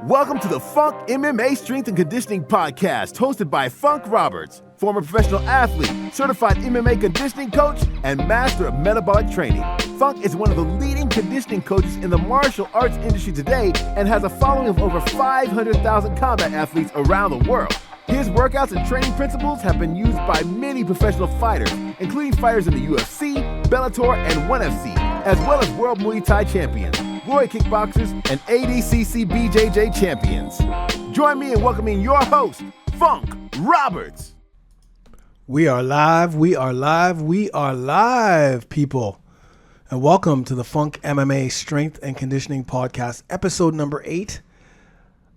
Welcome to the FunkMMA Strength and Conditioning Podcast, hosted by Funk Roberts, former professional athlete, certified MMA conditioning coach, and master of metabolic training. Funk is one of the leading conditioning coaches in the martial arts industry today and has a following of over 500,000 combat athletes around the world. His workouts and training principles have been used by many professional fighters, including fighters in the UFC, Bellator, and ONE FC, as well as World Muay Thai champions, Roy kickboxers, and ADCC BJJ champions. Join me in welcoming your host, Funk Roberts. We are live, people. And welcome to the FunkMMA Strength and Conditioning Podcast, episode number 8.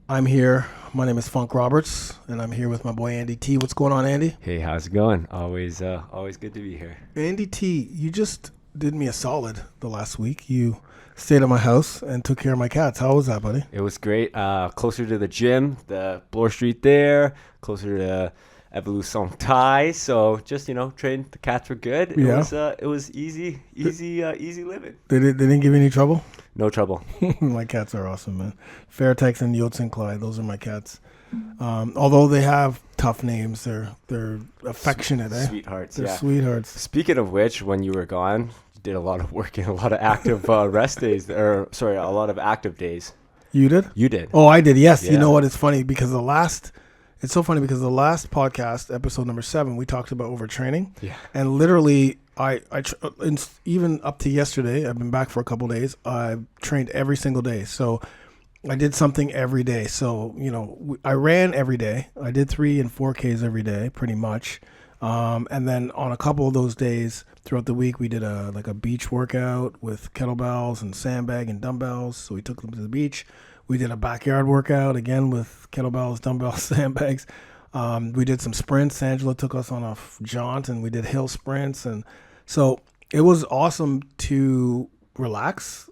I'm here. My name is Funk Roberts, and I'm here with my boy Andy T. What's going on, Andy? Hey, how's it going? Always good to be here. Andy T, you just did me a solid the last week. You stayed at my house and took care of my cats. How was that, buddy? It was great. Closer to the gym, the Bloor Street there, closer to Evolution Thai. So just, trained. The cats were good. It was easy living. They didn't give you any trouble? No trouble. My cats are awesome, man. Fairtex and Yotes and Clyde, those are my cats. Although they have tough names, they're affectionate, Sweethearts, They're sweethearts. Speaking of which, when you were gone, you did a lot of work and a lot of active rest days, a lot of active days. You did? You did. Oh, I did, yes. Yeah. You know what? It's funny because it's so funny because the last podcast, episode number 7, we talked about overtraining. Yeah. And literally, even up to yesterday, I've been back for a couple of days. I've trained every single day. So I did something every day. So, I ran every day. I did 3 and 4Ks every day, pretty much. And then on a couple of those days throughout the week, we did a beach workout with kettlebells and sandbag and dumbbells. So we took them to the beach. We did a backyard workout again with kettlebells, dumbbells, sandbags. We did some sprints. Angela took us on a jaunt and we did hill sprints. And so it was awesome to relax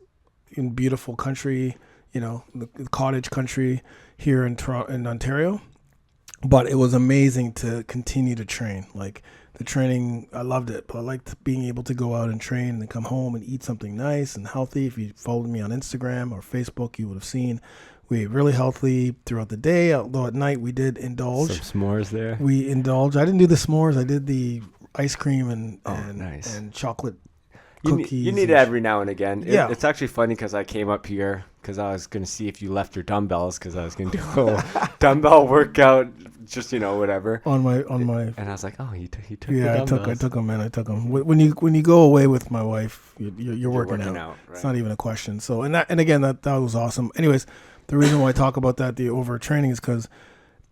in beautiful country, the cottage country here in Ontario. But it was amazing to continue to train. Like the training, I loved it. But I liked being able to go out and train and then come home and eat something nice and healthy. If you followed me on Instagram or Facebook, you would have seen we ate really healthy throughout the day. Although at night we did indulge. Some s'mores there. We indulged. I didn't do the s'mores. I did the ice cream and chocolate cookies. You need it every now and again. Yeah. It's actually funny because I came up here because I was going to see if you left your dumbbells because I was going to do a little dumbbell workout, just, whatever. On my. And I was like, oh, he took the I dumbbells. took them, man. I took them. When you go away with my wife, you're working out. Right? It's not even a question. So, and again, that was awesome. Anyways, the reason why I talk about that, the overtraining, is because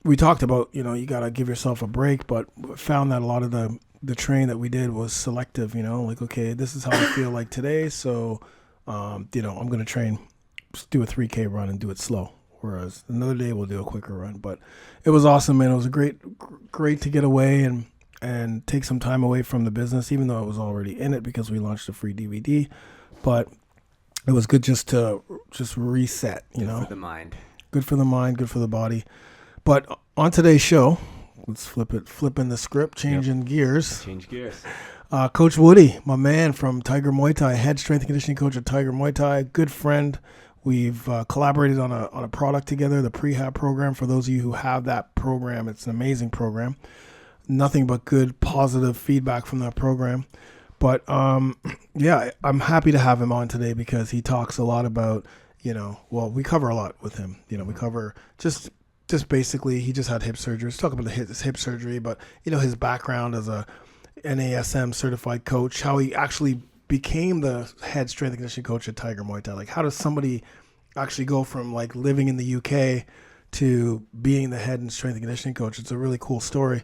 we talked about, you got to give yourself a break, but found that a lot of the training that we did was selective, like, okay, this is how I feel like today. So, I'm going to train, just do a 3K run and do it slow. Whereas another day we'll do a quicker run. But it was awesome, man. It was great to get away and take some time away from the business, even though I was already in it because we launched a free DVD. But it was good just to reset, Good for the mind. Good for the mind, good for the body. But on today's show, let's flipping the script, changing gears. Change gears. Coach Woody, my man from Tiger Muay Thai, head strength and conditioning coach at Tiger Muay Thai, good friend. We've collaborated on a product together, the PreHab program. For those of you who have that program, it's an amazing program. Nothing but good, positive feedback from that program. But I'm happy to have him on today because he talks a lot about, we cover a lot with him. We cover just basically, he just had hip surgery. Let's talk about his hip surgery, but, his background as a NASM certified coach, how he actually became the head strength and conditioning coach at Tiger Muay Thai. Like, how does somebody actually go from like living in the UK to being the head and strength and conditioning coach? It's a really cool story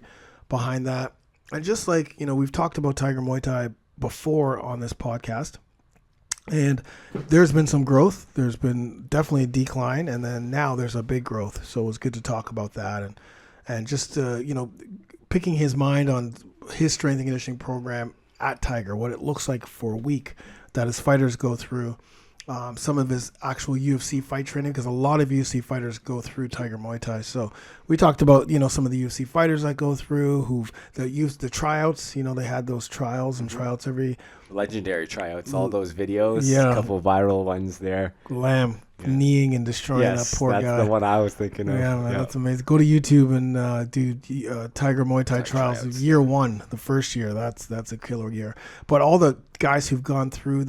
behind that. And just like, we've talked about Tiger Muay Thai before on this podcast, and there's been some growth. There's been definitely a decline, and then now there's a big growth. So it was good to talk about that and just, picking his mind on his strength and conditioning program at Tiger, what it looks like for a week that his fighters go through, some of his actual UFC fight training, because a lot of UFC fighters go through Tiger Muay Thai. So we talked about, some of the UFC fighters that go through who've used the tryouts. They had those trials and tryouts every legendary tryouts, all those videos, Yeah. a couple viral ones there. Lamb kneeing and destroying that poor guy. That's the one I was thinking of. Yeah, man, that's amazing. Go to YouTube and do Tiger Muay Thai trials. Year 1, the first year. That's a killer year. But all the guys who've gone through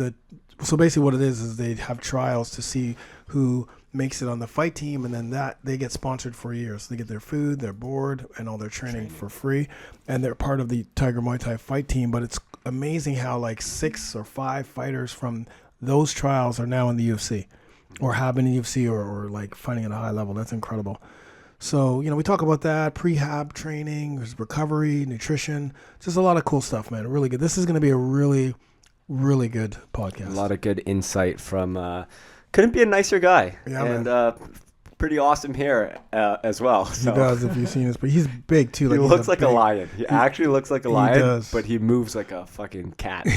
so basically what it is they have trials to see who makes it on the fight team, and then that they get sponsored for a year. So they get their food, their board, and all their training for free, and they're part of the Tiger Muay Thai fight team. But it's amazing how like 6 or 5 fighters from those trials are now in the UFC, or have been in the UFC, or like fighting at a high level. That's incredible. So, we talk about that, prehab training, recovery, nutrition, just a lot of cool stuff, man. Really good. This is going to be a really, really good podcast. A lot of good insight from, couldn't be a nicer guy. Yeah, and pretty awesome hair as well. So. He does, if you've seen this, but he's big too. He looks like a lion. He actually looks like a lion, does. But he moves like a fucking cat.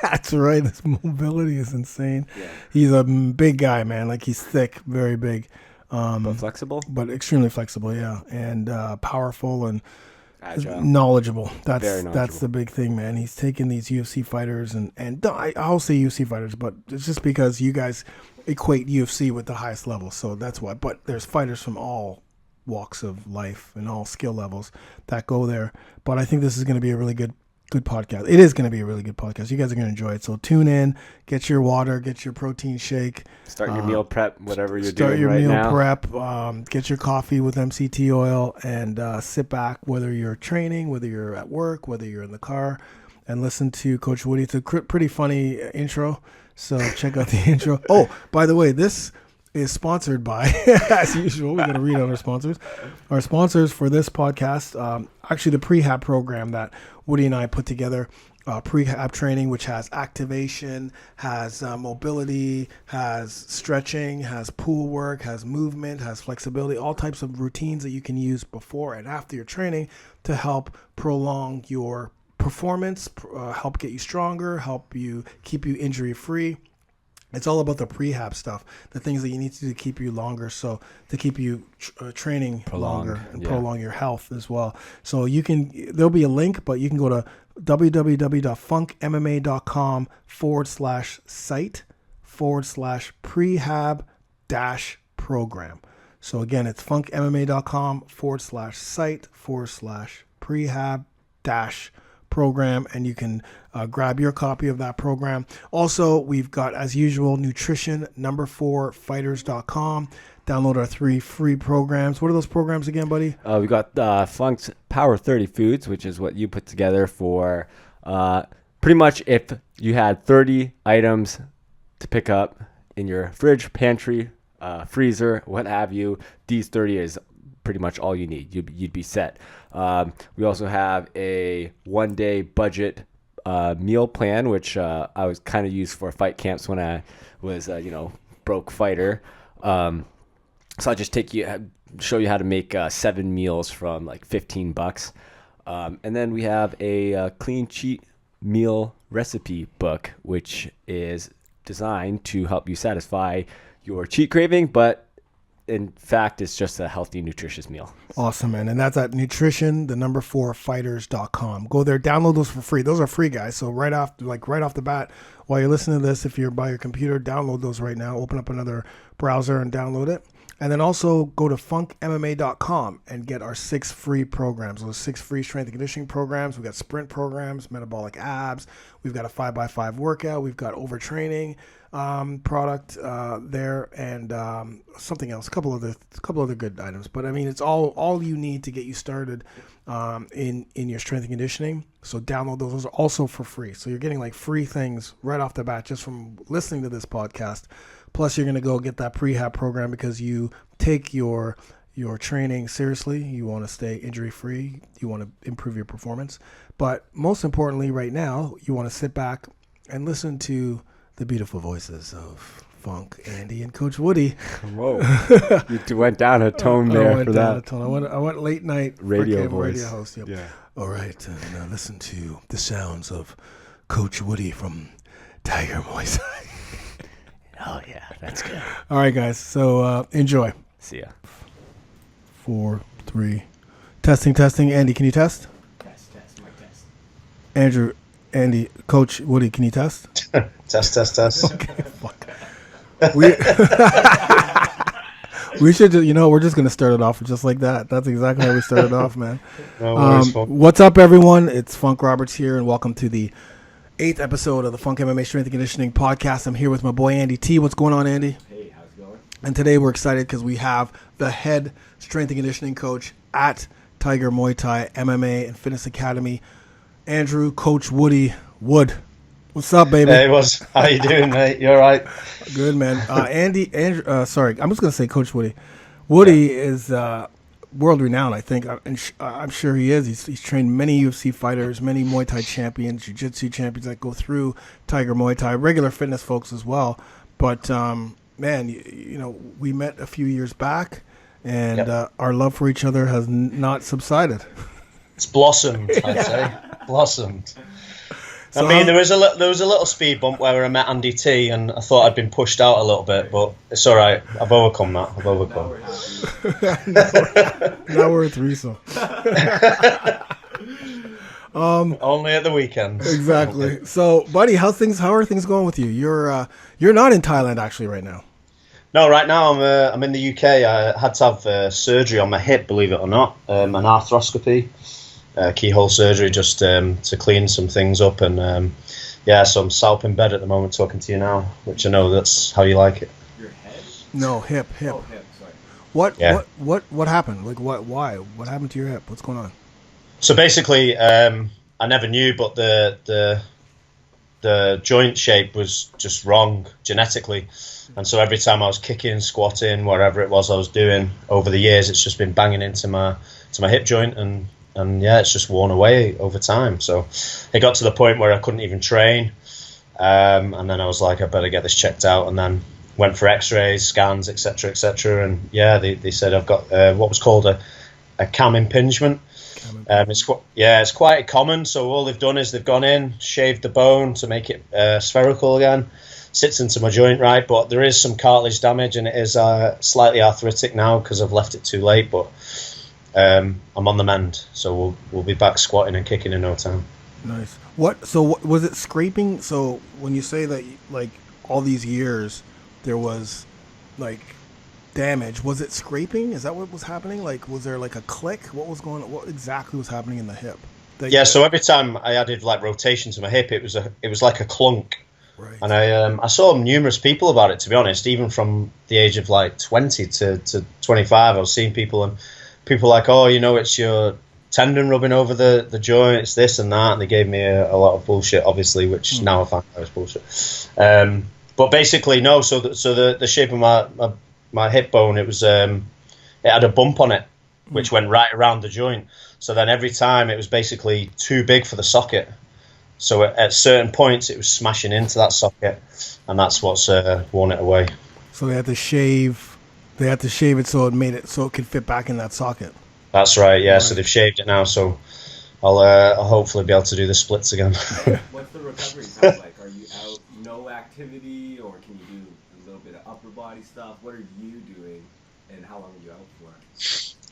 That's right. His mobility is insane. Yeah. He's a big guy, man. Like, he's thick, very big. But flexible? But extremely flexible, yeah. And powerful and Agile. knowledgeable. Very knowledgeable. That's the big thing, man. He's taken these UFC fighters and I'll say UFC fighters, but it's just because you guys equate UFC with the highest level, so that's why. But there's fighters from all walks of life and all skill levels that go there. But I think this is going to be a really good podcast. It is going to be a really good podcast. You guys are going to enjoy it. So tune in, get your water, get your protein shake. Start your meal prep, whatever you're Start doing your right meal now. prep. Get your coffee with MCT oil and sit back, whether you're training, whether you're at work, whether you're in the car, and listen to Coach Woody. It's a pretty funny intro, so check out the intro. Oh, by the way, this is sponsored by, as usual, we're going to read out our sponsors. Our sponsors for this podcast, actually the PreHab program that Woody and I put together, PreHab training, which has activation, has mobility, has stretching, has pool work, has movement, has flexibility, all types of routines that you can use before and after your training to help prolong your performance, help get you stronger, help you keep you injury free. It's all about the prehab stuff, the things that you need to do to keep you longer, so to keep you training longer and prolong your health as well. So there'll be a link, but you can go to www.funkmma.com/site/prehab-program. So again, it's funkmma.com/site/prehab-program, and you can grab your copy of that program. Also, we've got, as usual, nutrition, 4fighters.com. Download our 3 free programs. What are those programs again, buddy? We got Funk's Power 30 Foods, which is what you put together for pretty much if you had 30 items to pick up in your fridge, pantry, freezer, what have you. These 30 is pretty much all you need. You'd be set. We also have a 1-day budget meal plan, which I was kind of used for fight camps when I was, broke fighter. So I'll just show you how to make 7 meals from like $15. And then we have a clean cheat meal recipe book, which is designed to help you satisfy your cheat craving, but in fact, it's just a healthy, nutritious meal. Awesome, man. And that's at nutrition, 4fighters.com. Go there, download those for free. Those are free, guys. So right off the bat, while you're listening to this, if you're by your computer, download those right now. Open up another browser and download it. And then also go to funkmma.com and get our 6 free programs. Those 6 free strength and conditioning programs. We've got sprint programs, metabolic abs. We've got a 5x5 workout. We've got overtraining product there, and something else, a couple other good items. But I mean, it's all you need to get you started in your strength and conditioning. So download those. Those are also for free. So you're getting like free things right off the bat just from listening to this podcast. Plus, you're going to go get that prehab program because you take your training seriously. You want to stay injury free. You want to improve your performance. But most importantly, right now, you want to sit back and listen to the beautiful voices of Funk, Andy, and Coach Woody. Whoa. You went down a tone there for that. I went late night radio voice. Radio host. Yep. Yeah. All right. And listen to the sounds of Coach Woody from Tiger Muay Thai. Oh, yeah, that's good. All right, guys. So enjoy. See ya. 4, 3. Testing. Andy, can you test? Test, mic test. Andrew, Andy, Coach Woody, can you test? Test. Okay, fuck. We should, we're just going to start it off just like that. That's exactly how we started off, man. No worries, what's up, everyone? It's Funk Roberts here, and welcome to the 8th episode of the FunkMMA Strength and Conditioning Podcast. I'm here with my boy, Andy T. What's going on, Andy? Hey, how's it going? And today we're excited because we have the head strength and conditioning coach at Tiger Muay Thai, MMA and Fitness Academy, Andrew, Coach Woody Wood. What's up, baby? Hey, how you doing, mate? You all right? Good, man. Andrew, sorry, I'm just going to say Coach Woody. Woody is world-renowned, I think. I'm sure he is. He's trained many UFC fighters, many Muay Thai champions, Jiu-Jitsu champions that go through Tiger Muay Thai, regular fitness folks as well. But, man, we met a few years back, and our love for each other has not subsided. It's blossomed, I'd say. Blossomed. So I mean, there was a little speed bump where I met Andy T, and I thought I'd been pushed out a little bit, but it's all right. I've overcome that. Now we're a threesome. Only at the weekend. Exactly. So, buddy, how are things going with you? You're not in Thailand actually right now. No, right now I'm in the UK. I had to have surgery on my hip, believe it or not, an arthroscopy. Keyhole surgery just to clean some things up, and so I'm sat up in bed at the moment talking to you now, which I know that's how you like it. Your head? No, hip. Oh, hip, sorry. What happened? Like why? What happened to your hip? What's going on? So basically, I never knew, but the joint shape was just wrong genetically, and so every time I was kicking, squatting, whatever it was I was doing over the years, it's just been banging into my hip joint, and it's just worn away over time. So it got to the point where I couldn't even train. And then I was like, I better get this checked out. And then went for x-rays, scans, etc. And they said I've got what was called a cam impingement. It's quite common. So all they've done is they've gone in, shaved the bone to make it spherical again. Sits into my joint right, but there is some cartilage damage, and it is slightly arthritic now because I've left it too late. But I'm on the mend, so we'll be back squatting and kicking in no time. Nice. What was it scraping? So when you say that, like, all these years there was like damage, was it scraping? Is that what was happening? Like, was there like a click? What was going on? What exactly was happening in the hip? So every time I added like rotation to my hip, it was like a clunk. Right. And I saw numerous people about it, to be honest, even from the age of like 20 to 25. I was seeing people, and people like, oh, it's your tendon rubbing over the joint, it's this and that, and they gave me a lot of bullshit, obviously, which now I find out is bullshit. But basically, no. So the shape of my hip bone, it had a bump on it, which went right around the joint. So then every time it was basically too big for the socket. So at certain points it was smashing into that socket, and that's what's worn it away. So they had to shave. They had to shave it so it could fit back in that socket. That's right, yeah. Right. So they've shaved it now, so I'll hopefully be able to do the splits again. What's the recovery time like? Are you out, no activity, or can you do a little bit of upper body stuff? What are you doing, and how long are you out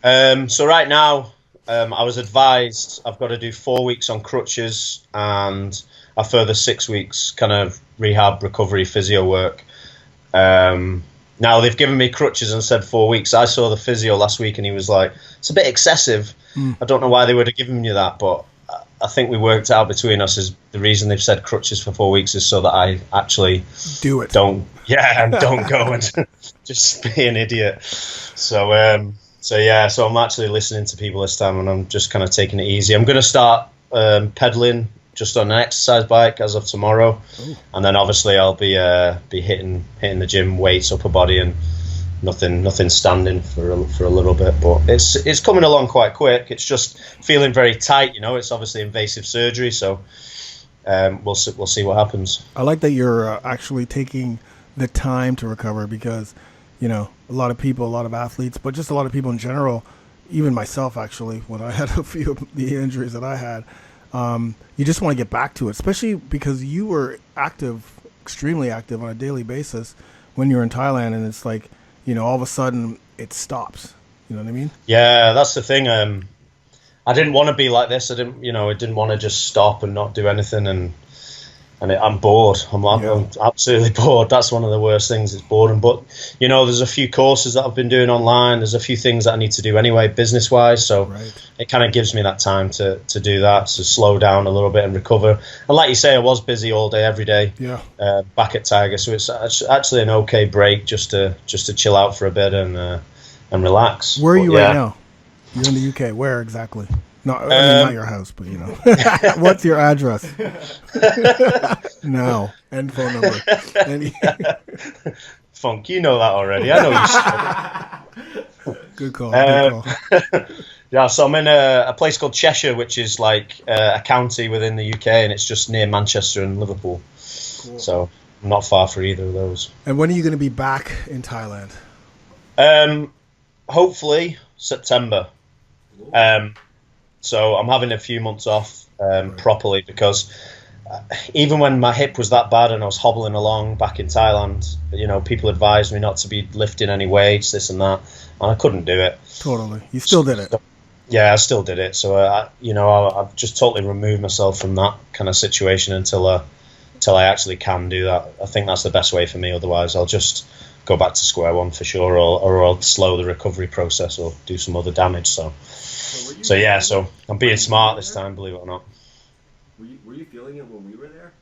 for? So right now, I was advised I've got to do 4 weeks on crutches and a further 6 weeks kind of rehab, recovery, physio work. Now, they've given me crutches and said 4 weeks. I saw the physio last week, and he was like, it's a bit excessive. I don't know why they would have given you that, but I think we worked out between us is the reason they've said crutches for 4 weeks is so that I actually do it. Don't go and just be an idiot. So I'm actually listening to people this time, and I'm just kind of taking it easy. I'm going to start pedaling just on an exercise bike as of tomorrow. Ooh. And then obviously I'll be hitting the gym, weights, upper body, and nothing standing for a little bit. But it's coming along quite quick. It's just feeling very tight, It's obviously invasive surgery, so we'll see what happens. I like that you're actually taking the time to recover, because a lot of people, a lot of athletes, but just a lot of people in general, even myself actually, when I had a few of the injuries that I had. You just want to get back to it, especially because you were active, extremely active on a daily basis when you're in Thailand, and it's like, all of a sudden it stops. You know what I mean? Yeah, that's the thing. I didn't want to be like this. I didn't want to just stop and not do anything, and I'm bored. I'm absolutely bored. That's one of the worst things. It's boredom. But there's a few courses that I've been doing online. There's a few things that I need to do anyway, business wise. So it kind of gives me that time to do that, to slow down a little bit and recover. And like you say, I was busy all day, every day. Yeah. Back at Tiger, so it's actually an okay break just to chill out for a bit and relax. Where are you right now? You're in the UK. Where exactly? Not your house, but what's your address? No, and phone number. Funk, you know that already. I know you. Good call. Good call. Yeah, so I'm in a place called Cheshire, which is like a county within the UK, and it's just near Manchester and Liverpool. Cool. So I'm not far for either of those. And when are you going to be back in Thailand? Hopefully September. So I'm having a few months off properly, because even when my hip was that bad and I was hobbling along back in Thailand, people advised me not to be lifting any weights, this and that, and I couldn't do it. Totally. You still did it. Yeah, I still did it. So I've just totally removed myself from that kind of situation until I actually can do that. I think that's the best way for me. Otherwise, I'll just go back to square one for sure, or I'll slow the recovery process or do some other damage. So I'm being smart this time, believe it or not. Were you feeling it when we were there?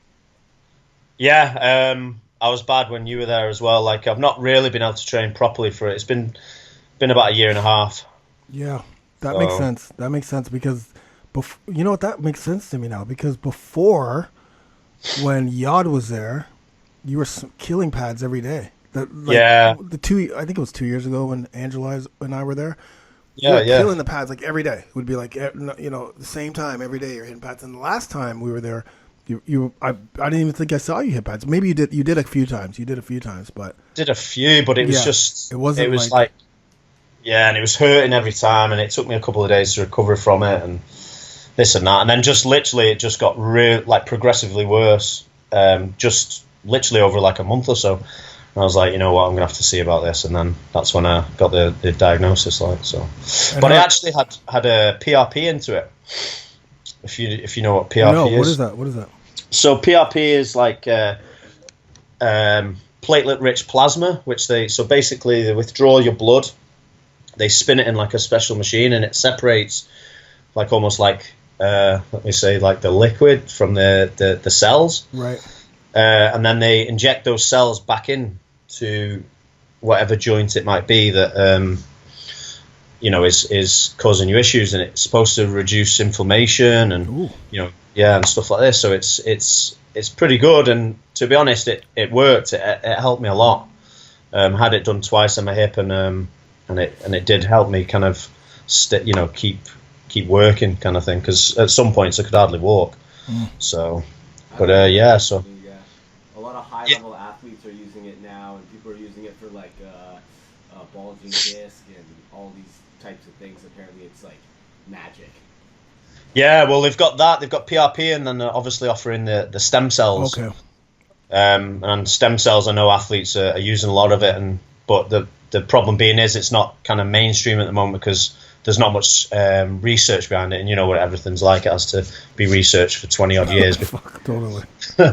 Yeah, I was bad when you were there as well. Like, I've not really been able to train properly for it. It's been about a year and a half. Yeah, that makes sense. That makes sense because, that makes sense to me now, because before, when Yod was there, you were killing pads every day. I think it was 2 years ago when Angela and I were there. Yeah, killing the pads like every day. It would be like, the same time every day you're hitting pads. And the last time we were there, I didn't even think I saw you hit pads. Maybe you did. You did a few times. But did a few, but it was just. It wasn't. It was like and it was hurting every time, and it took me a couple of days to recover from it, and this and that, and then just literally it just got progressively worse. Just literally over like a month or so. I was like, you know what, I'm gonna have to see about this, and then that's when I got the diagnosis. But I actually had a PRP into it. If you know what PRP is. What is that? So PRP is like platelet-rich plasma, which they withdraw your blood, they spin it in like a special machine, and it separates like almost like let me say like the liquid from the cells. Right. And then they inject those cells back in to whatever joint it might be that is causing you issues, and it's supposed to reduce inflammation and and stuff like this. So it's pretty good, and to be honest, it worked. It helped me a lot. Had it done twice on my hip, and it did help me kind of keep working kind of thing, because at some points I could hardly walk. So, but so. A lot of high-level athletes are using it now, and people are using it for like bulging disc and all these types of things. Apparently, it's like magic. Yeah, well, they've got that. They've got PRP, and then they're obviously offering the stem cells. Okay. And stem cells, I know athletes are using a lot of it, but the problem being is it's not kind of mainstream at the moment because there's not much research behind it, and you know what everything's like. It has to be researched for 20 odd years. Totally.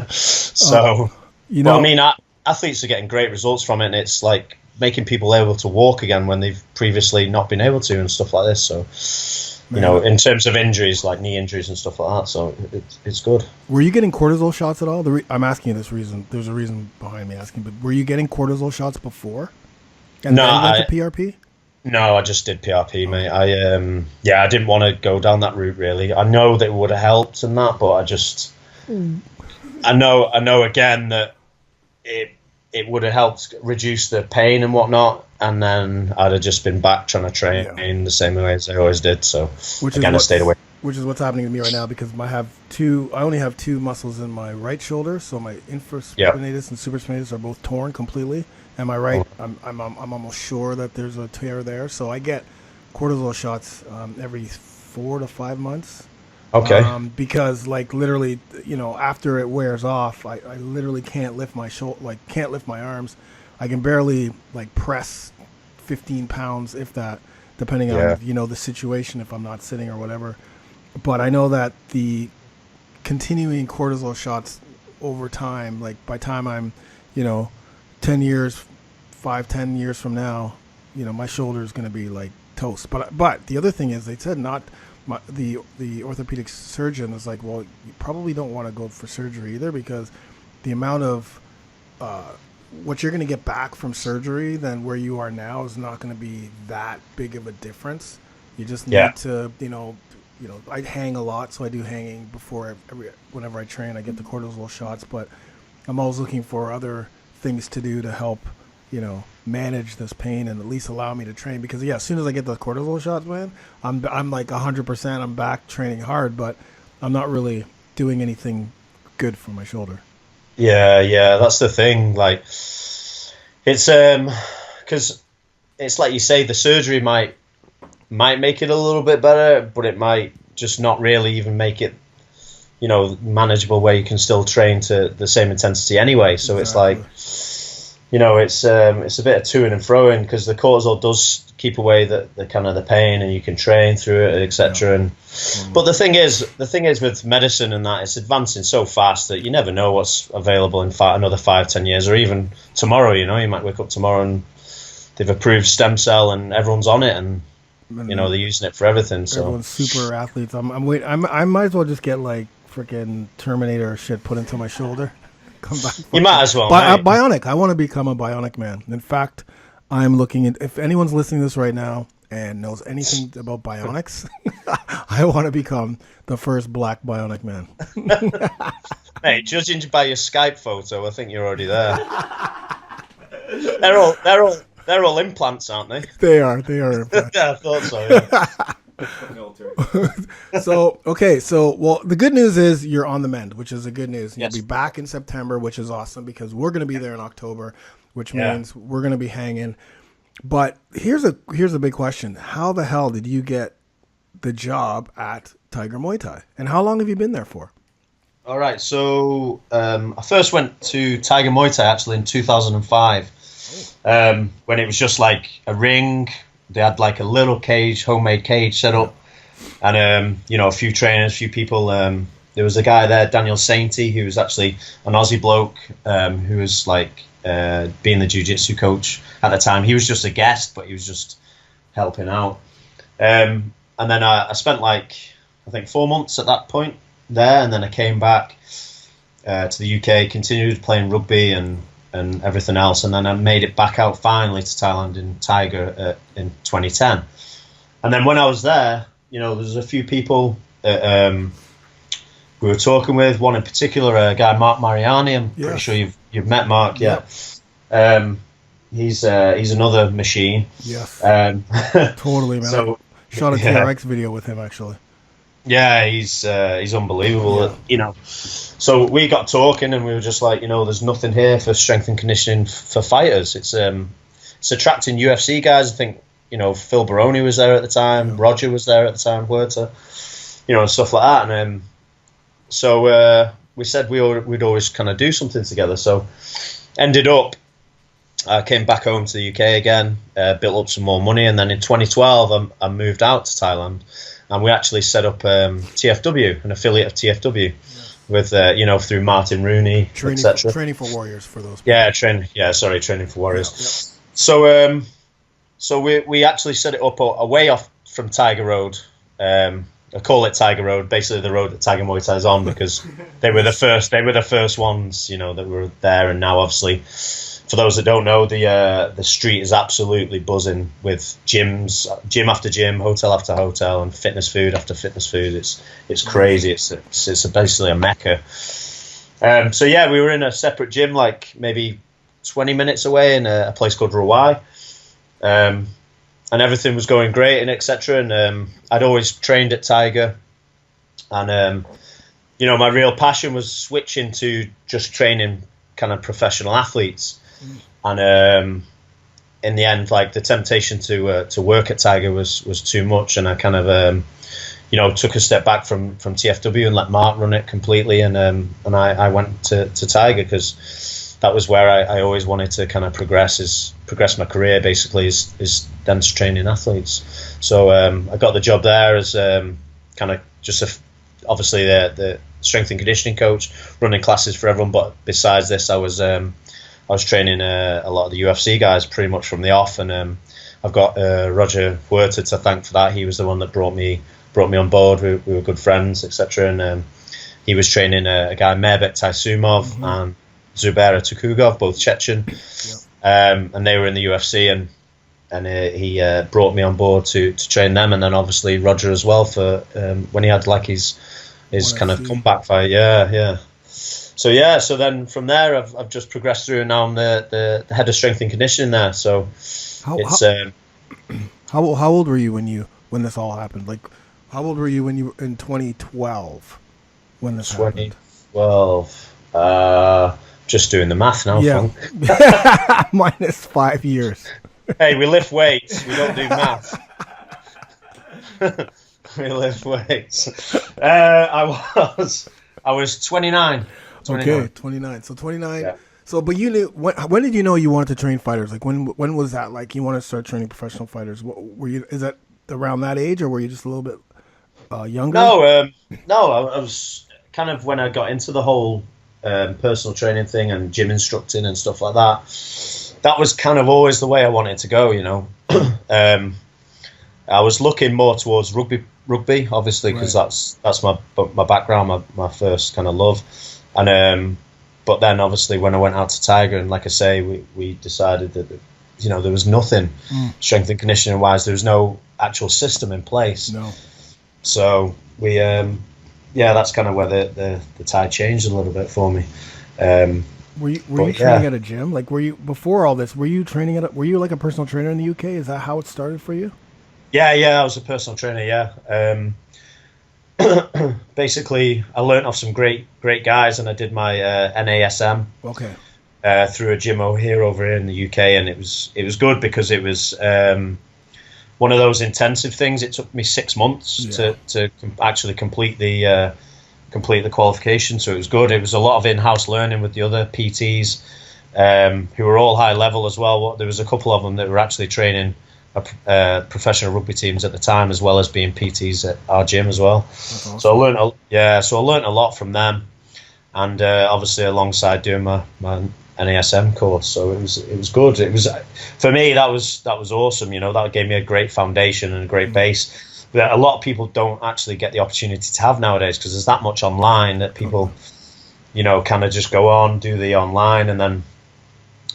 So, I mean, athletes are getting great results from it, and it's like making people able to walk again when they've previously not been able to, and stuff like this. So, in terms of injuries, like knee injuries and stuff like that, so it's good. Were you getting cortisol shots at all? I'm asking you this reason. There's a reason behind me asking, but were you getting cortisol shots before? And then you went to PRP? No, I just did PRP, mate. I didn't want to go down that route really. I know that it would have helped and that, but I know again that it would have helped reduce the pain and whatnot, and then I'd have just been back trying to train the same way as I always did. So I stayed away. Which is what's happening to me right now, because I only have two muscles in my right shoulder, so my infraspinatus and supraspinatus are both torn completely. And my right, I'm almost sure that there's a tear there. So I get cortisol shots every 4 to 5 months. Okay. Because like literally, after it wears off, I literally can't lift my can't lift my arms, I can barely like press 15 pounds, if that, depending on, you know, the situation, if I'm not sitting or whatever. But I know that the continuing cortisol shots over time, like by time I'm, you know, 10 years from now, you know, my shoulder is going to be like toast. But the other thing is, they said the orthopedic surgeon is like, well, you probably don't want to go for surgery either, because the amount of what you're going to get back from surgery than where you are now is not going to be that big of a difference. You just need to, you know, I hang a lot, so I do hanging before whenever I train. I get the cortisol shots, but I'm always looking for other things to do to help, you know, manage this pain and at least allow me to train. Because as soon as I get the cortisol shots, man, I'm like 100%. I'm back training hard, but I'm not really doing anything good for my shoulder. Yeah, that's the thing. Like, it's because it's like you say, the surgery might make it a little bit better, but it might just not really even make it, you know, manageable where you can still train to the same intensity anyway. So It's like, you know, it's a bit of to and fro-ing, because the cortisol does keep away the kind of the pain, and you can train through it, etc. But the thing is with medicine and that, it's advancing so fast that you never know what's available in another 5-10 years, or even tomorrow. You know, you might wake up tomorrow and they've approved stem cell and everyone's on it, and you know, they're using it for everything. So everyone's super athletes. I might as well just get like freaking Terminator shit put into my shoulder. Come back. You might as well. Bionic. I want to become a bionic man. In fact, I'm looking at, if anyone's listening to this right now and knows anything about bionics, I want to become the first black bionic man. Hey, judging by your Skype photo, I think you're already there. They're all implants, aren't they? They are. Yeah, I thought so. Yeah. So the good news is you're on the mend, which is the good news. Yes. You'll be back in September, which is awesome, because we're going to be there in October, which means we're going to be hanging. But here's a big question. How the hell did you get the job at Tiger Muay Thai? And how long have you been there for? All right. So I first went to Tiger Muay Thai actually in 2005, when it was just like a ring. They had like a little cage, homemade cage set up, and you know, a few trainers, a few people. There was a guy there, Daniel Sainty, who was actually an Aussie bloke, who was like being the jiu-jitsu coach at the time. He was just a guest, but he was just helping out. And then I spent like, I think 4 months at that point there, and then I came back to the UK, continued playing rugby and everything else, and then I made it back out finally to Thailand in Tiger in 2010. And then when I was there, you know, there's a few people that we were talking with. One in particular, a guy, Mark Mariani. I'm pretty sure you've met Mark. Yeah. He's another machine. Yes. Totally, man. So, shot a TRX video with him actually. Yeah, he's unbelievable. Yeah. You know, so we got talking, and we were just like, you know, there's nothing here for strength and conditioning for fighters. It's attracting UFC guys. I think, you know, Phil Baroni was there at the time, Roger was there at the time, Huerta, you know, and stuff like that. And so we said we'd always kind of do something together. So ended up, I came back home to the UK again, built up some more money, and then in 2012 I moved out to Thailand. And we actually set up TFW, an affiliate of TFW, with you know, through Martin Rooney, etc. Training for Warriors for those people. Training for Warriors. Yep. So we actually set it up away off from Tiger Road. I call it Tiger Road, basically the road that Tiger Muay Thai is on, because they were the first ones, you know, that were there. And now, obviously, for those that don't know, the street is absolutely buzzing with gyms, gym after gym, hotel after hotel, and fitness food after fitness food. It's crazy. It's basically a mecca. So yeah, we were in a separate gym, like maybe 20 minutes away, in a place called Rawai, and everything was going great, and etc. And I'd always trained at Tiger, and you know, my real passion was switching to just training kind of professional athletes. And in the end, like, the temptation to work at Tiger was too much, and I kind of you know, took a step back from TFW and let Mark run it completely, and I went to Tiger, because that was where I always wanted to kind of progress my career, basically, is dance training athletes. So I got the job there as kind of just obviously the strength and conditioning coach, running classes for everyone. But besides this, I was training a lot of the UFC guys pretty much from the off, and I've got Roger Huerta to thank for that. He was the one that brought me on board. We were good friends, etc. And he was training a guy, Mehmet Taisumov, and Zubaira Tukugov, both Chechen, and they were in the UFC, and he brought me on board to train them, and then obviously Roger as well for when he had like his kind of comeback fight. So then from there I've just progressed through, and now I'm the head of strength and conditioning there. So how old were you when this all happened? Like, how old were you when you in 2012 when this happened? 2012. Just doing the math now. Yeah. Minus 5 years. Hey, we lift weights. We don't do math. We lift weights. I was 29. Okay, 29. So 29. Yeah. So, but you knew when did you know you wanted to train fighters? Like when was that? Like you wanted to start training professional fighters? Were you? Is that around that age, or were you just a little bit younger? No. I was kind of when I got into the whole personal training thing and gym instructing and stuff like that. That was kind of always the way I wanted to go, you know. I was looking more towards rugby, obviously, because that's my background, my first kind of love. And but then obviously when I went out to Tiger, and like I say, we decided that, you know, there was nothing strength and conditioning wise. There was no actual system in place. No. So we that's kind of where the tide changed a little bit for me. Were you training at a gym? Like, were you before all this? Were you training were you like a personal trainer in the UK? Is that how it started for you? Yeah, I was a personal trainer. Yeah, basically, I learned off some great guys, and I did my NASM. Okay. Through a gym over here in the UK, and it was good because it was one of those intensive things. It took me 6 months to actually complete the qualification, so it was good. It was a lot of in-house learning with the other PTs, who were all high level as well. There was a couple of them that were actually training professional rugby teams at the time, as well as being PTs at our gym as well. Awesome. So I learned a lot from them, and obviously alongside doing my NASM course. So it was good. It was, for me, that was awesome. You know, that gave me a great foundation and a great base that a lot of people don't actually get the opportunity to have nowadays, because there's that much online that people, you know, kind of just go on, do the online, and then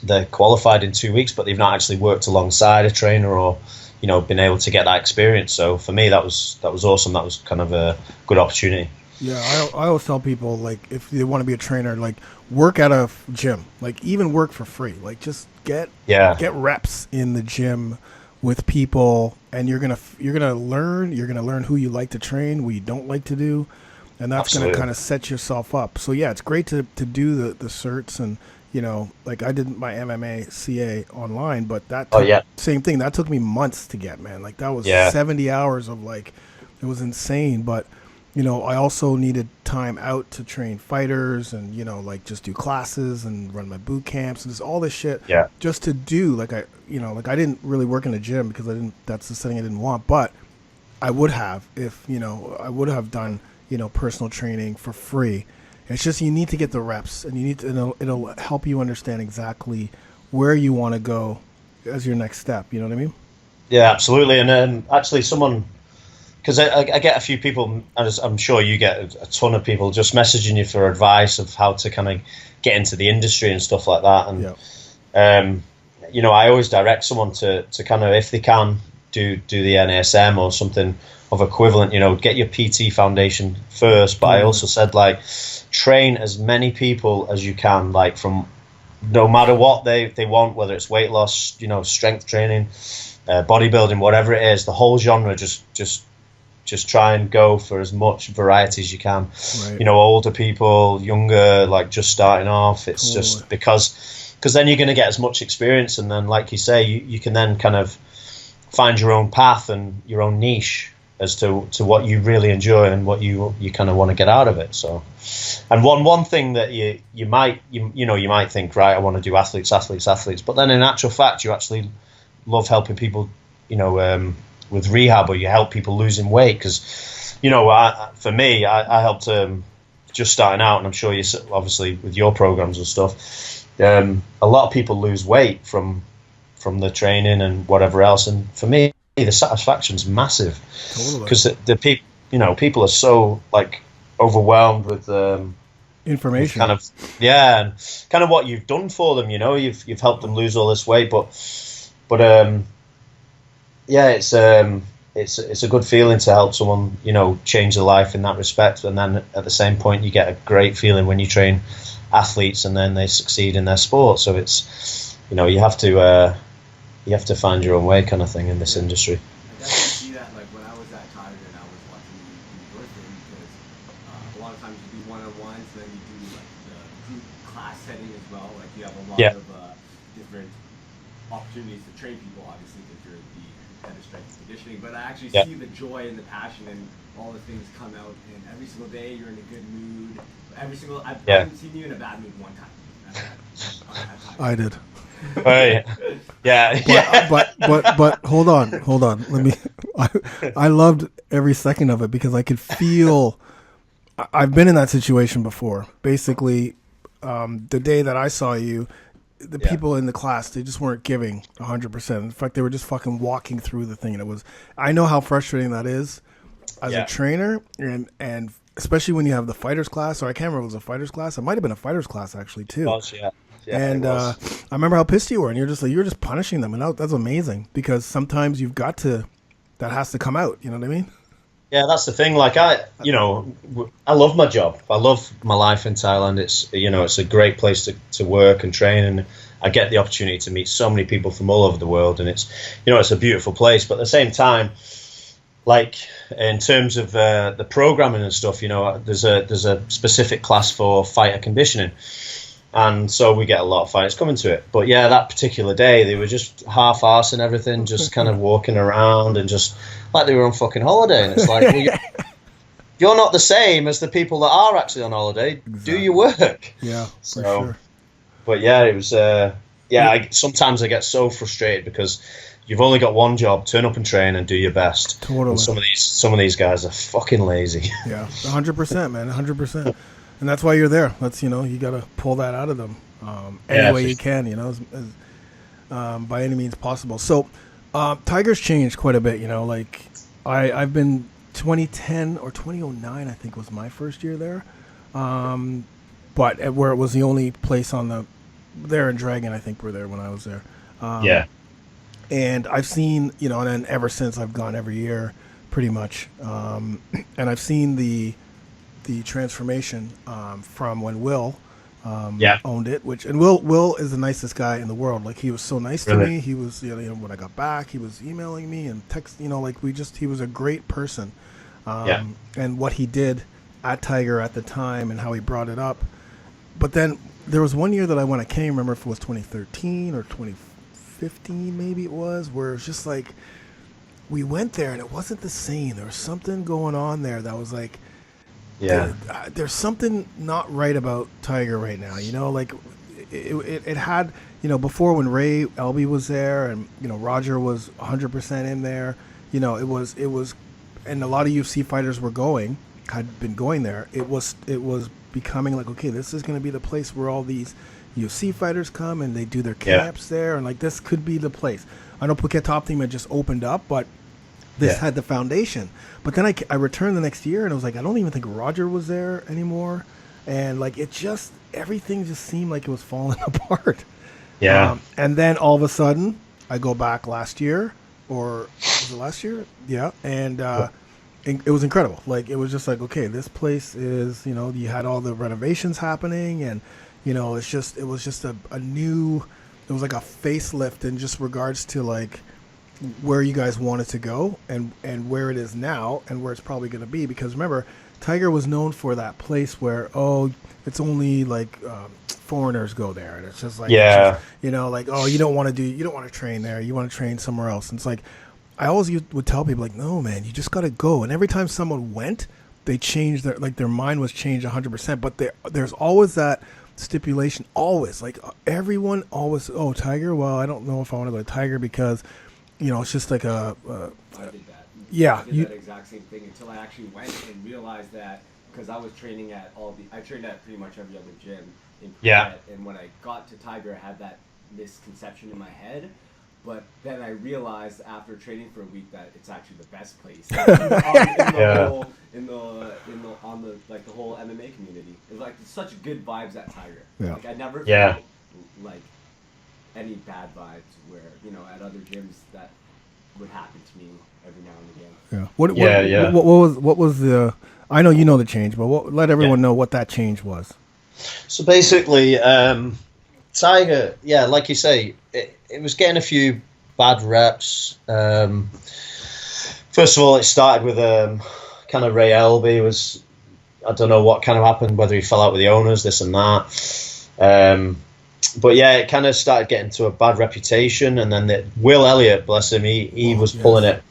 they're qualified in 2 weeks, but they've not actually worked alongside a trainer or, you know, been able to get that experience. So for me, that was awesome. That was kind of a good opportunity. Yeah, I always tell people, like, if they want to be a trainer, like, work at a gym, like, even work for free, like, just get reps in the gym with people, and you're gonna learn who you like to train, what you don't like to do, and that's Absolutely. Gonna kind of set yourself up. So yeah, it's great to do the certs, and you know, like I did my MMA CA online, but that same thing, that took me months to get, man. Like that was 70 hours of, like, it was insane. But you know, I also needed time out to train fighters and, you know, like just do classes and run my boot camps and just all this shit just to do, like, I didn't really work in a gym because that's the setting I didn't want, but I would have, if, you know, I would have done, you know, personal training for free. It's just, you need to get the reps, and you need to, it'll help you understand exactly where you want to go as your next step. You know what I mean? Yeah, absolutely. And actually someone, because I get a few people, as I'm sure you get a ton of people, just messaging you for advice of how to kind of get into the industry and stuff like that. And, you know, I always direct someone to kind of, if they can, do the NASM or something of equivalent, you know, get your PT foundation first. But I also said, like, train as many people as you can, like, from no matter what they want, whether it's weight loss, you know, strength training, bodybuilding, whatever it is, the whole genre, just try and go for as much variety as you can. Right. You know, older people, younger, like just starting off. It's just because then you're going to get as much experience, and then, like you say, you can then kind of find your own path and your own niche as to what you really enjoy and what you kind of want to get out of it. So, and one thing that you might think, right, I want to do athletes, but then in actual fact, you actually love helping people, with rehab, or you help people losing weight. Because, for me, I helped just starting out, and I'm sure you obviously with your programs and stuff, a lot of people lose weight from the training and whatever else, and for me, the satisfaction's massive. Because the people, people are so like overwhelmed with information, with and kind of what you've done for them. You've helped them lose all this weight, but it's a good feeling to help someone change their life in that respect. And then at the same point, you get a great feeling when you train athletes and then they succeed in their sport. So it's you have to find your own way, kind of thing, in this industry. I definitely see that, like when I was at Tiger and I was watching you work there, because a lot of times you do one-on-ones, then you do like the group class setting as well. Like you have a lot of different opportunities to train people, obviously, because you're the head of strength and conditioning. But I actually see the joy and the passion and all the things come out. And every single day you're in a good mood. I haven't seen you in a bad mood one time. I did. Right. Yeah. But hold on. Let me. I loved every second of it because I could feel. I've been in that situation before. Basically, the day that I saw you, the people in the class, they just weren't giving 100%. In fact, they were just fucking walking through the thing, and it was. I know how frustrating that is as a trainer, and especially when you have the fighters class, or I can't remember if it was a fighters class. It might have been a fighters class actually too. And I remember how pissed you were, and you're just punishing them, and that's amazing because sometimes that has to come out. You know what I mean? Yeah, that's the thing. Like I love my job. I love my life in Thailand. It's a great place to work and train, and I get the opportunity to meet so many people from all over the world, and it's a beautiful place. But at the same time, like in terms of the programming and stuff, there's a specific class for fighter conditioning. And so we get a lot of fighters coming to it. But yeah, that particular day, they were just half-arsing everything, just kind of walking around and just like they were on fucking holiday. And it's like, well, you're not the same as the people that are actually on holiday. Exactly. Do your work. Yeah, for sure. But yeah, it was, sometimes I get so frustrated because you've only got one job, turn up and train and do your best. Totally. And some of these guys are fucking lazy. Yeah, 100%, man, 100%. And that's why you're there. That's, you got to pull that out of them any way you can, by any means possible. So Tiger's changed quite a bit, like I've been 2010 or 2009, I think was my first year there. But where it was the only place there in Dragon, I think we're there when I was there. And I've seen, and then ever since I've gone every year pretty much. And I've seen the transformation from when Will owned it, and Will is the nicest guy in the world. Like he was so nice to me. He was, when I got back, he was emailing me and he was a great person. And what he did at Tiger at the time and how he brought it up. But then there was one year that I went, I can't even remember if it was 2013 or 2015, maybe it was, where it was just like, we went there and it wasn't the same. There was something going on there that was like, there's something not right about Tiger right now. Like it had, before when Ray Elby was there and, Roger was 100% in there, it was, and a lot of UFC fighters had been going there. It was becoming like, okay, this is going to be the place where all these UFC fighters come and they do their camps there. And like, this could be the place. I know Phuket Top Team had just opened up, but this had the foundation. But then I returned the next year and I was like, I don't even think Roger was there anymore. And like, everything just seemed like it was falling apart. Yeah. And then all of a sudden I go back last year, or was it last year? Yeah. And it was incredible. Like, it was just like, okay, this place is, you had all the renovations happening and, it was just a new, it was like a facelift in just regards to like, where you guys wanted to go and where it is now and where it's probably going to be. Because remember, Tiger was known for that place where, it's only like foreigners go there. And it's just like, like, you don't want to train there. You want to train somewhere else. And it's like, I always would tell people like, no, man, you just got to go. And every time someone went, they changed their mind was changed 100%. But there's always that stipulation, always, like everyone always, oh, Tiger, well, I don't know if I want to go to Tiger because, it's just like I did that. Yeah. I did that exact same thing until I actually went and realized that, because I was training at I trained at pretty much every other gym in PreHab. Yeah. And when I got to Tiger, I had that misconception in my head. But then I realized after training for a week that it's actually the best place on the whole MMA community. It's like such good vibes at Tiger. Yeah. Like I never felt like any bad vibes where at other gyms that would happen to me every now and again. Yeah. What was the? I know you know the change, but let everyone know what that change was. So basically, Tiger, like you say, it was getting a few bad reps. First of all, it started with kind of Ray Elby was, I don't know what kind of happened, whether he fell out with the owners, this and that. But yeah, it kind of started getting to a bad reputation, and then Will Elliott, bless him, he was pulling it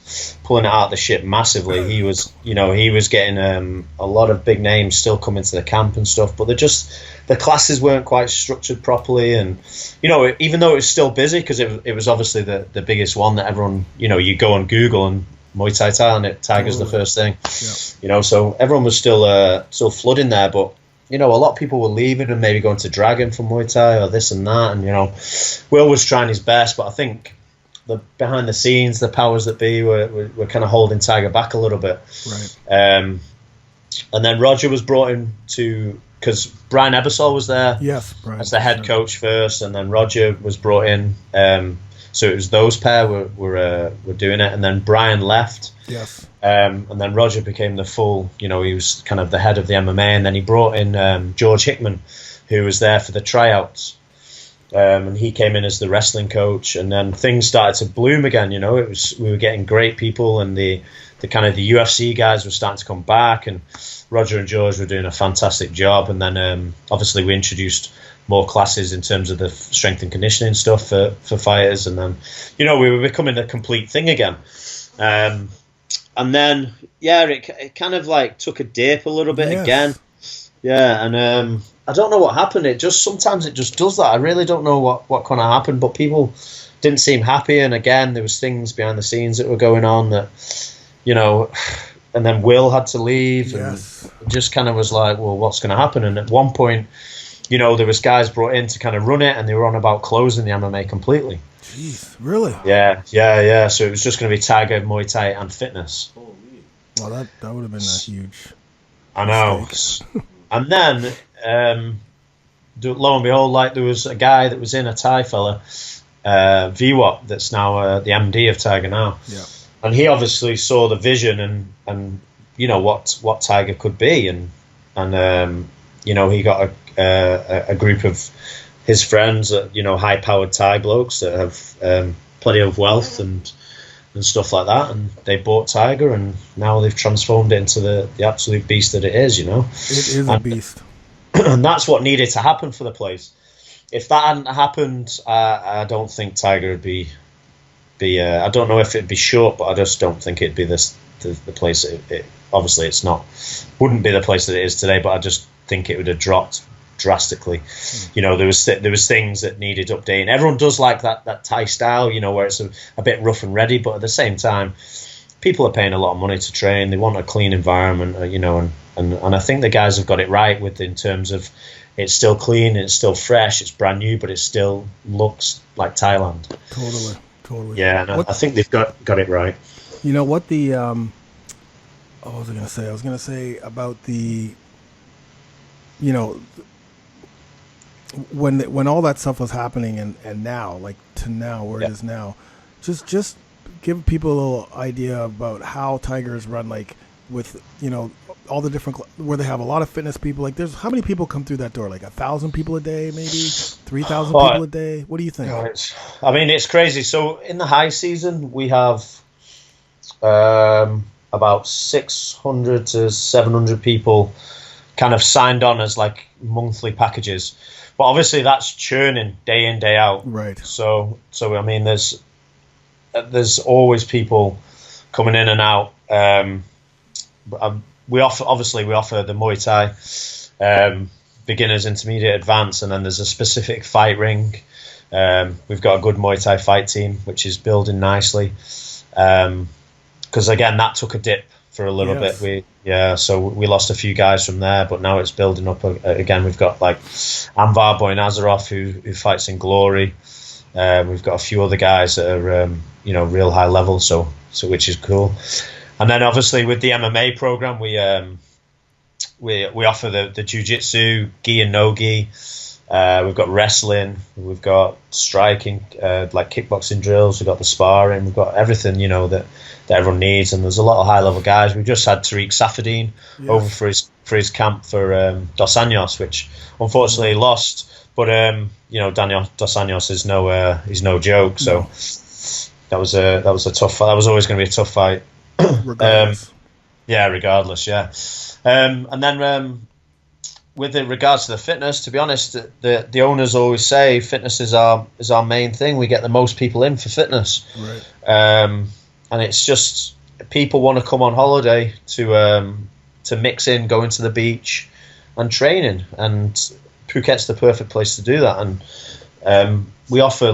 out of the ship massively. He was, he was getting a lot of big names still coming to the camp and stuff, but the classes weren't quite structured properly, and even though it was still busy because it was obviously the biggest one that everyone, you go on Google and Muay Thai Thailand, Tiger's the first thing, so everyone was still flooding there, but. A lot of people were leaving and maybe going to Dragon for Muay Thai or this and that. And, Will was trying his best, but I think behind the scenes, the powers that be were kind of holding Tiger back a little bit. Right. And then Roger was brought in because Brian Ebersol was there. Yes, Brian. As the head coach first, and then Roger was brought in. So it was those pair were doing it, and then Brian left. Yes. And then Roger became the full, he was kind of the head of the MMA, and then he brought in George Hickman, who was there for the tryouts. And he came in as the wrestling coach, and then things started to bloom again. We were getting great people, and the kind of the UFC guys were starting to come back, and Roger and George were doing a fantastic job. And then obviously we introduced more classes in terms of the strength and conditioning stuff for fighters, and then we were becoming a complete thing again. And then it kind of like took a dip a little bit again. Yeah, and I don't know what happened. Sometimes it just does that. I really don't know what kind of happened, but people didn't seem happy, and again there was things behind the scenes that were going on that and then Will had to leave, and it just kind of was like, well, what's going to happen? And at one point, there was guys brought in to kind of run it, and they were on about closing the MMA completely. Jeez, really? Yeah. So it was just going to be Tiger, Muay Thai, and Fitness. Holy. Well, that would have been a huge. I know. And then, lo and behold, like there was a guy that was in, a Thai fella, VWAP, that's now the MD of Tiger now. Yeah. And he obviously saw the vision and what Tiger could be, and he got a group of his friends, high-powered Thai blokes that have plenty of wealth and stuff like that, and they bought Tiger, and now they've transformed it into the absolute beast that it is. It is a beast, and that's what needed to happen for the place. If that hadn't happened, I don't think Tiger would be. I don't know if it'd be short, but I just don't think it'd be the place. Obviously, it's not. Wouldn't be the place that it is today, but I just think it would have dropped drastically. There was things that needed updating. Everyone does like that Thai style, where it's a bit rough and ready, but at the same time, people are paying a lot of money to train. They want a clean environment, and I think the guys have got it right in terms of it's still clean, it's still fresh, it's brand new, but it still looks like Thailand. Totally. Yeah, and I think they've got it right. What the what was I going to say? I was going to say about the when all that stuff was happening and now, like to now where it is now, just give people a little idea about how Tiger is run, like with all the different where they have a lot of fitness people. Like there's how many people come through that door? Like 1,000 people a day, maybe 3,000 people a day. What do you think? It's crazy. So in the high season we have about 600 to 700 people kind of signed on as like monthly packages, but obviously that's churning day in, day out. Right. So I mean, there's there's always people coming in and out. We offer the Muay Thai, beginners, intermediate, advanced, and then there's a specific fight ring. We've got a good Muay Thai fight team, which is building nicely. Because again, that took a dip for a little bit. So we lost a few guys from there, but now it's building up again. We've got like Anvar Boynazarov who fights in Glory. We've got a few other guys that are real high level, so which is cool. And then obviously with the MMA program, we offer the jiu-jitsu, gi and no gi. We've got wrestling, we've got striking, like kickboxing drills, we've got the sparring, we've got everything, that everyone needs. And there's a lot of high level guys. We just had Tariq Safadine over for his camp for Dos Anjos, which unfortunately lost. But Daniel Dos Anjos is no joke. So that was a tough fight. That was always going to be a tough fight. Regardless. Regardless. And then with regards to the fitness, to be honest, the owners always say fitness is our main thing. We get the most people in for fitness, right? And it's just people want to come on holiday to mix in going to the beach and training, and Phuket's the perfect place to do that. And we offer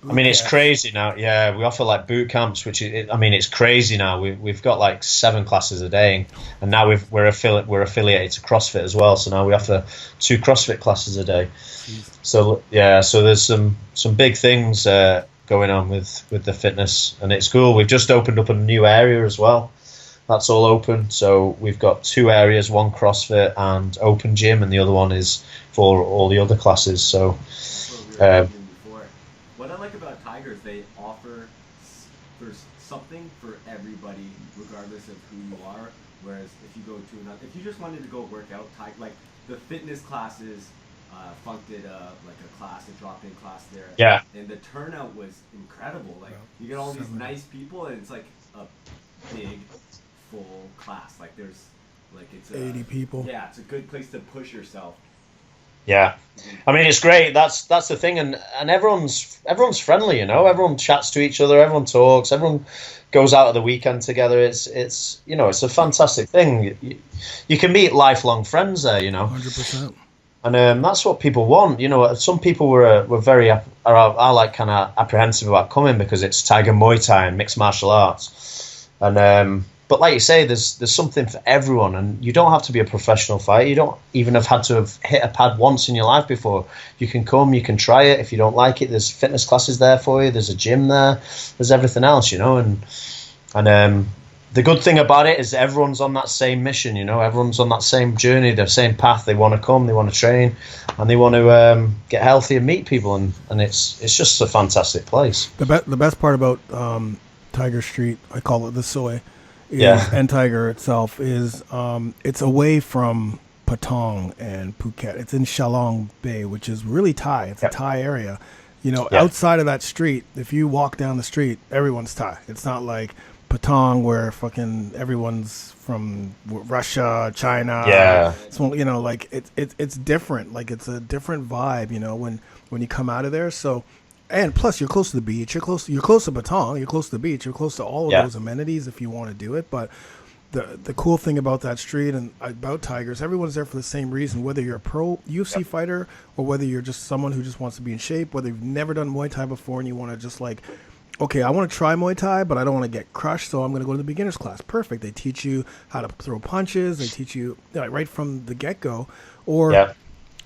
it's crazy now. Yeah, we offer like boot camps, which it's crazy now. We've got like 7 classes a day, and now we're affiliated to CrossFit as well. So now we offer 2 CrossFit classes a day. So there's some big things going on with the fitness, and it's cool. We've just opened up a new area as well. That's all open. So we've got 2 areas, one CrossFit and open gym, and the other one is for all the other classes. So. What I like about Tiger is they offer something for everybody, regardless of who you are. Whereas if you go to if you just wanted to go work out, like the fitness classes, Funk did a drop-in class there. Yeah. And the turnout was incredible. Like you get all these nice people, and it's like a big, full class. Like there's it's 80 people. Yeah, it's a good place to push yourself. Yeah, it's great. That's the thing, and everyone's friendly. Everyone chats to each other. Everyone talks. Everyone goes out at the weekend together. It's a fantastic thing. You can meet lifelong friends there. 100%. And that's what people want. Some people were very are like kind of apprehensive about coming because it's Tiger Muay Thai and mixed martial arts, and but like you say, there's something for everyone, and you don't have to be a professional fighter. You don't even have had to have hit a pad once in your life before. You can come, you can try it. If you don't like it, there's fitness classes there for you. There's a gym there. There's everything else, and the good thing about it is everyone's on that same mission. Everyone's on that same journey, the same path. They want to come, they want to train, and they want to get healthy and meet people, and it's just a fantastic place. The best part about Tiger Street, I call it the Soy. And Tiger itself is it's away from Patong and Phuket. It's in Chalong Bay, which is really Thai. It's a Thai area. Outside of that street, if you walk down the street, everyone's Thai. It's not like Patong where fucking everyone's from Russia, China. Yeah. So, it's different. Like it's a different vibe, when you come out of there. So. And plus, you're close to the beach. You're close to Patong. You're close to the beach. You're close to all of those amenities if you want to do it. But the cool thing about that street and about Tigers, everyone's there for the same reason. Whether you're a pro UFC fighter or whether you're just someone who just wants to be in shape, whether you've never done Muay Thai before and you want to just okay, I want to try Muay Thai, but I don't want to get crushed, so I'm going to go to the beginner's class. Perfect. They teach you how to throw punches. They teach you right from the get-go. Or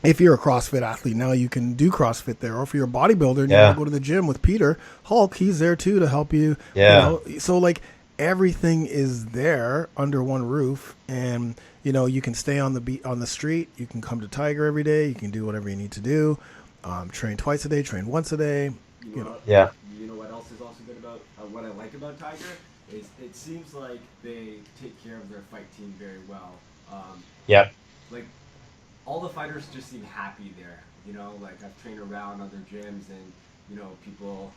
if you're a CrossFit athlete, now you can do CrossFit there. Or if you're a bodybuilder and you want to go to the gym with Peter Hulk, he's there too to help you. Yeah. So everything is there under one roof, and you can stay on the street. You can come to Tiger every day. You can do whatever you need to do. Train twice a day. Train once a day. Yeah. You know what else is also good about what I like about Tiger is it seems like they take care of their fight team very well. All the fighters just seem happy there, I've trained around other gyms and, people,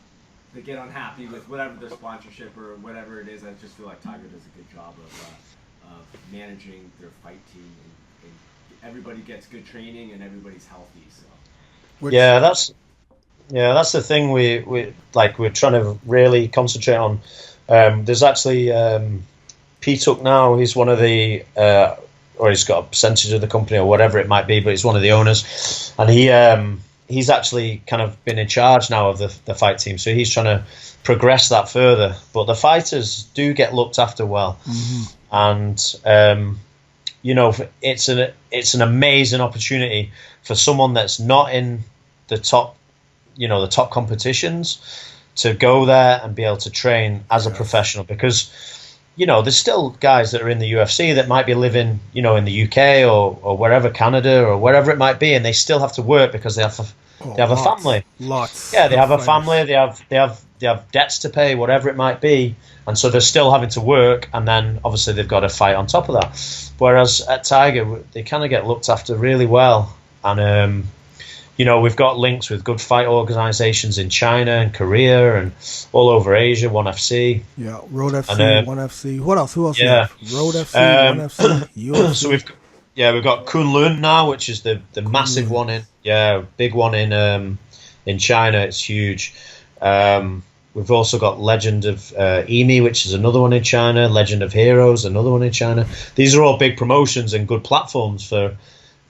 they get unhappy with whatever their sponsorship or whatever it is. I just feel like Tiger does a good job of managing their fight team and everybody gets good training and everybody's healthy, so. Yeah, that's the thing we're trying to really concentrate on. There's actually P-Tuck now. He's one of the, or he's got a percentage of the company or whatever it might be, but he's one of the owners, and he's actually kind of been in charge now of the fight team. So he's trying to progress that further. But the fighters do get looked after well, and it's an amazing opportunity for someone that's not in the top competitions to go there and be able to train as a professional, because there's still guys that are in the UFC that might be living in the UK or wherever, Canada or wherever it might be, and they still have to work because they have a family. Yeah, they have a family. They have debts to pay, whatever it might be, and so they're still having to work, and then obviously they've got to fight on top of that. Whereas at Tiger, they kind of get looked after really well, and we've got links with good fight organizations in China and Korea and all over Asia, 1FC. Yeah, Road FC, 1FC. What else? Who else? Yeah. Road FC, 1FC, UFC. So we've got Kunlun now, which is the massive one big one in China. It's huge. We've also got Legend of EMI, which is another one in China. Legend of Heroes, another one in China. These are all big promotions and good platforms for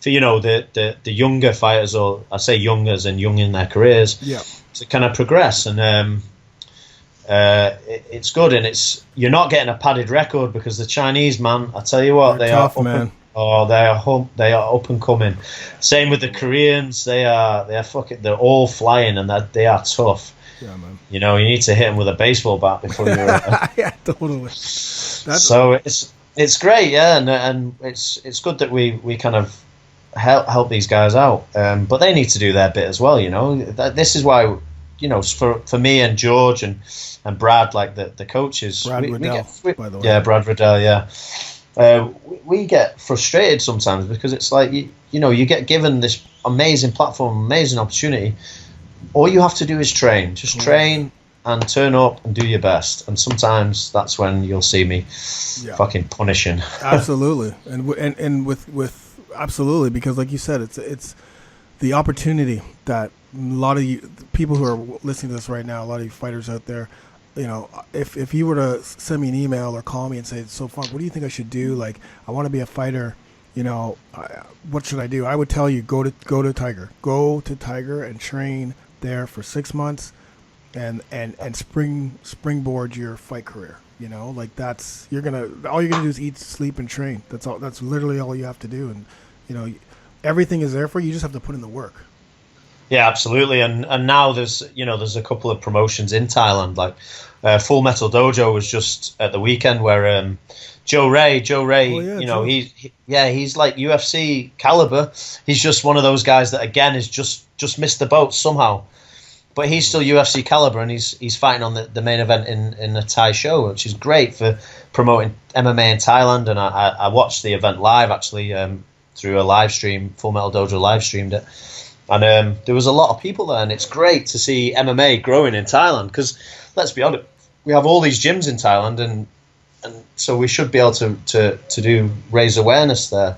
the younger fighters, or I say young as in young in their careers, to kind of progress. And it's good, and you're not getting a padded record, because the Chinese, man, I tell you what, They're tough, man. They are up and coming. Same with the Koreans. They're all flying, and they are tough. Yeah, man. You need to hit them with a baseball bat before you're. Yeah, totally. So it's great, yeah, and it's good that we kind of help these guys out, but they need to do their bit as well. This is why, for me and George and Brad, like the coaches, Brad Riddell, by the way. Yeah, Brad Riddell, yeah. We get frustrated sometimes, because it's like you get given this amazing platform, amazing opportunity. All you have to do is train. Just train and turn up and do your best. And sometimes that's when you'll see me fucking punishing. Absolutely, and with absolutely, because like you said, it's the opportunity that a lot of you people who are listening to this right now, a lot of you fighters out there, if you were to send me an email or call me and say, "So Funk, what do you think I should do? Like, I want to be a fighter. What should I do?" I would tell you, go to Tiger and train there for 6 months, and springboard your fight career. All you're gonna do is eat, sleep, and train. That's all. That's literally all you have to do, and everything is there for you. You just have to put in the work. Yeah, absolutely. And now there's a couple of promotions in Thailand, like Full Metal Dojo was just at the weekend, where Joe Ray, he's like UFC caliber. He's just one of those guys that again is just missed the boat somehow. But he's still UFC caliber, and he's fighting on the main event in a Thai show, which is great for promoting MMA in Thailand. And I watched the event live, actually, through a live stream. Full Metal Dojo live streamed it. And there was a lot of people there, and it's great to see MMA growing in Thailand, because, let's be honest, we have all these gyms in Thailand, and so we should be able to raise awareness there.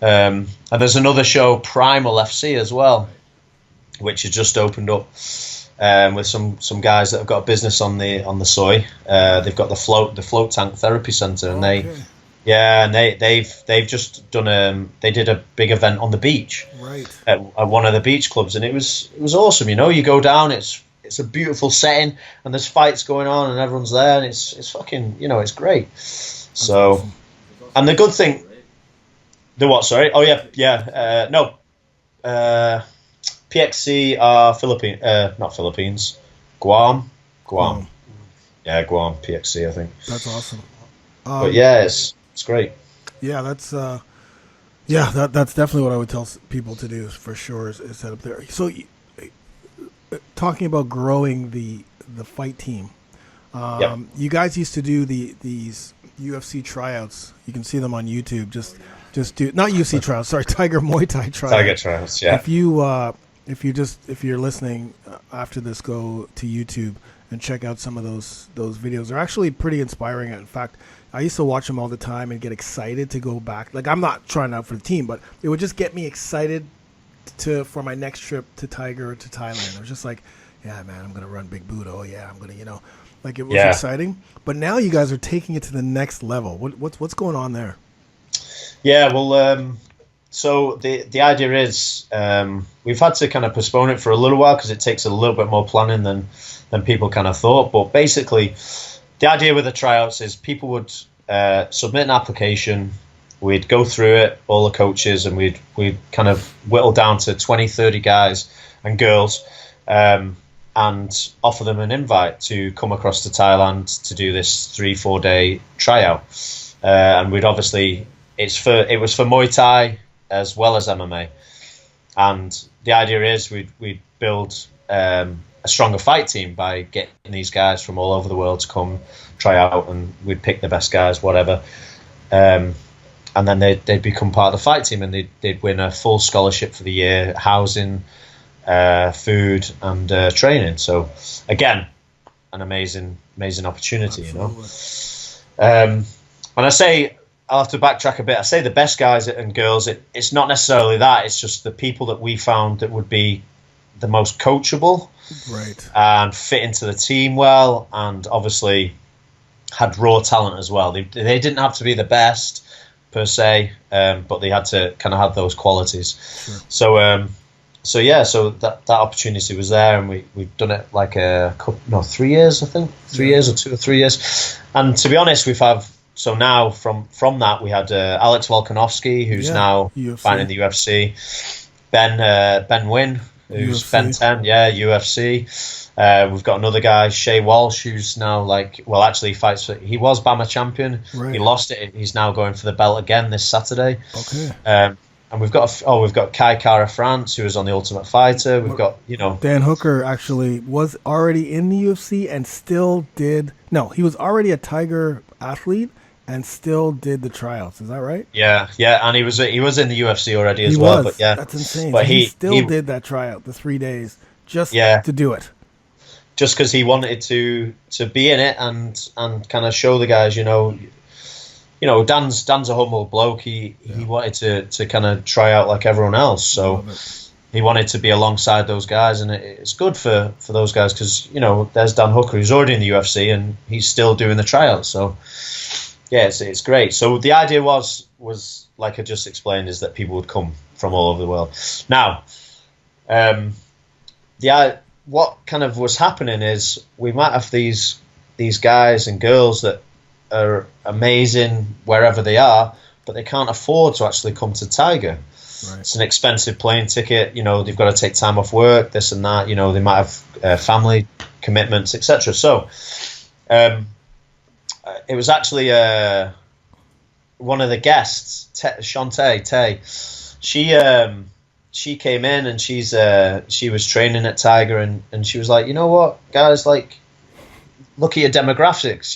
And there's another show, Primal FC, as well, which has just opened up with some guys that have got a business on the soy. They've got the float tank therapy center, and they've just done they did a big event on the beach, right, at one of the beach clubs, and it was awesome. You go down, it's a beautiful setting, and there's fights going on, and everyone's there, and it's fucking it's great. So, awesome. And the good thing, the what? Sorry. Oh yeah. No. PXC are not Philippines, Guam. Yeah, Guam, PXC, I think. That's awesome. But yeah, it's great. Yeah, that's that's definitely what I would tell people to do, for sure, is set up there. So, talking about growing the fight team, you guys used to do these UFC tryouts. You can see them on YouTube. Just do not UFC tryouts. Sorry, Tiger Muay Thai tryouts. Tiger tryouts. Yeah. If you're listening after this, go to YouTube and check out some of those videos. They're actually pretty inspiring. In fact, I used to watch them all the time and get excited to go back. Like, I'm not trying out for the team, but it would just get me excited for my next trip to Tiger or to Thailand. I was just like, yeah, man, I'm going to run Big Boot. Oh, yeah, I'm going to, like it was exciting. But now you guys are taking it to the next level. What's going on there? Yeah, well, so the idea is we've had to kind of postpone it for a little while because it takes a little bit more planning than people kind of thought. But basically, the idea with the tryouts is people would submit an application. We'd go through it, all the coaches, and we'd kind of whittle down to 20, 30 guys and girls and offer them an invite to come across to Thailand to do this 3-4 day tryout. And we'd obviously, it was for Muay Thai as well as MMA. And the idea is we'd build a stronger fight team by getting these guys from all over the world to come try out, and we'd pick the best guys, whatever. And then they'd become part of the fight team, and they'd win a full scholarship for the year, housing, food, and training. So again, an amazing opportunity. Absolutely. When I say, I'll have to backtrack a bit. I say the best guys and girls. It's not necessarily that. It's just the people that we found that would be the most coachable, right, and fit into the team well, and obviously had raw talent as well. They didn't have to be the best per se, but they had to kind of have those qualities. Sure. So that opportunity was there, and we've done it like 3 years, I think, 3 years or 2 or 3 years. And to be honest, so now from that we had Alex Volkanovski, who's now UFC. Fighting in the UFC, Ben Wynn, who's UFC. Ben 10, UFC. We've got another guy, Shea Walsh, who's now he fights he was BAMA champion. Right. He lost it. He's now going for the belt again this Saturday. Okay. And we've got Kai Kara France, who was on the Ultimate Fighter. We've got, Dan Hooker actually was already in the UFC and still he was already a Tiger athlete and still did the tryouts. Is that right? Yeah, and he was in the UFC already as well. But yeah, that's insane. But he still did that tryout, the 3 days, just to do it. Just because he wanted to be in it and kind of show the guys, Dan's a humble bloke. He wanted to kind of try out like everyone else. So he wanted to be alongside those guys, and it's good for those guys because there's Dan Hooker, who's already in the UFC, and he's still doing the tryouts. So yeah, it's great. So the idea was like I just explained, is that people would come from all over the world. Now, what kind of was happening is we might have these guys and girls that are amazing wherever they are, but they can't afford to actually come to Tiger. Right. It's an expensive plane ticket. They've got to take time off work, this and that. They might have family commitments, etc. So it was actually one of the guests, Tay. She came in and she was training at Tiger, and she was like, you know what, guys, like, look at your demographics.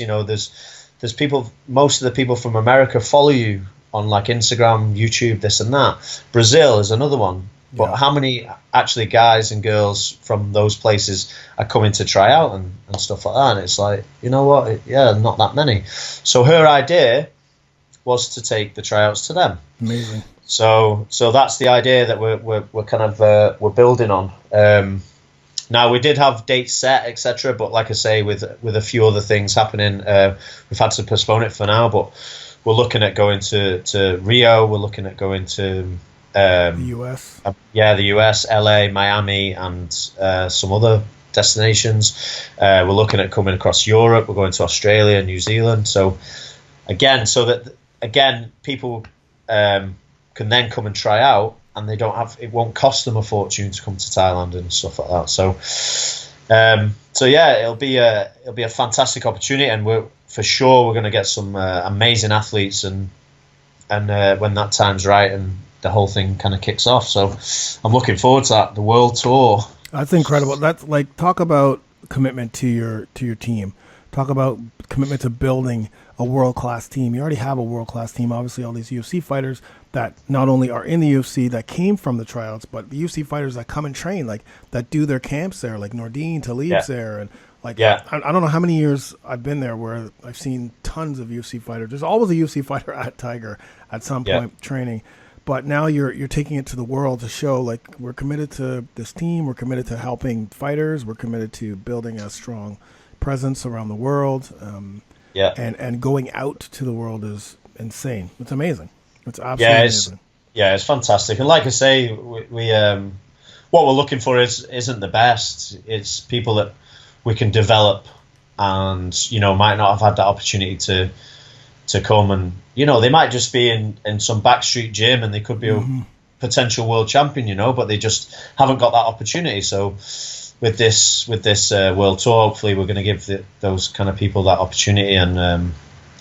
There's people, most of the people from America follow you on like Instagram, YouTube, this and that. Brazil is another one. But how many actually guys and girls from those places are coming to try out and stuff like that? And it's like, you know what? Not that many. So her idea was to take the tryouts to them. Amazing. So that's the idea that we're kind of we're building on. Now we did have dates set, etc. But like I say, with a few other things happening, we've had to postpone it for now. But we're looking at going to Rio. We're looking at going to the US. The US, LA, Miami, and some other destinations. We're looking at coming across Europe. We're going to Australia, New Zealand. So that people can then come and try out, and it won't cost them a fortune to come to Thailand and stuff like that. So it'll be a fantastic opportunity, and we're going to get some amazing athletes, and when that time's right and the whole thing kind of kicks off. So I'm looking forward to that, the world tour. That's incredible. That's like, talk about commitment to your team. Talk about commitment to building a world-class team. You already have a world-class team. Obviously, all these UFC fighters that not only are in the UFC that came from the tryouts, but the UFC fighters that come and train, like that do their camps there, like Nordine, Talib's there, and like I don't know how many years I've been there where I've seen tons of UFC fighters. There's always a UFC fighter at Tiger at some point training. But now you're taking it to the world to show, like, we're committed to this team, we're committed to helping fighters, we're committed to building a strong presence around the world. And going out to the world is insane. It's amazing. It's absolutely amazing. Yeah, it's fantastic. And like I say, we what we're looking for isn't the best. It's people that we can develop and, might not have had that opportunity to come, and they might just be in some backstreet gym and they could be a potential world champion, but they just haven't got that opportunity. So with this world tour, hopefully we're going to give those kind of people that opportunity, and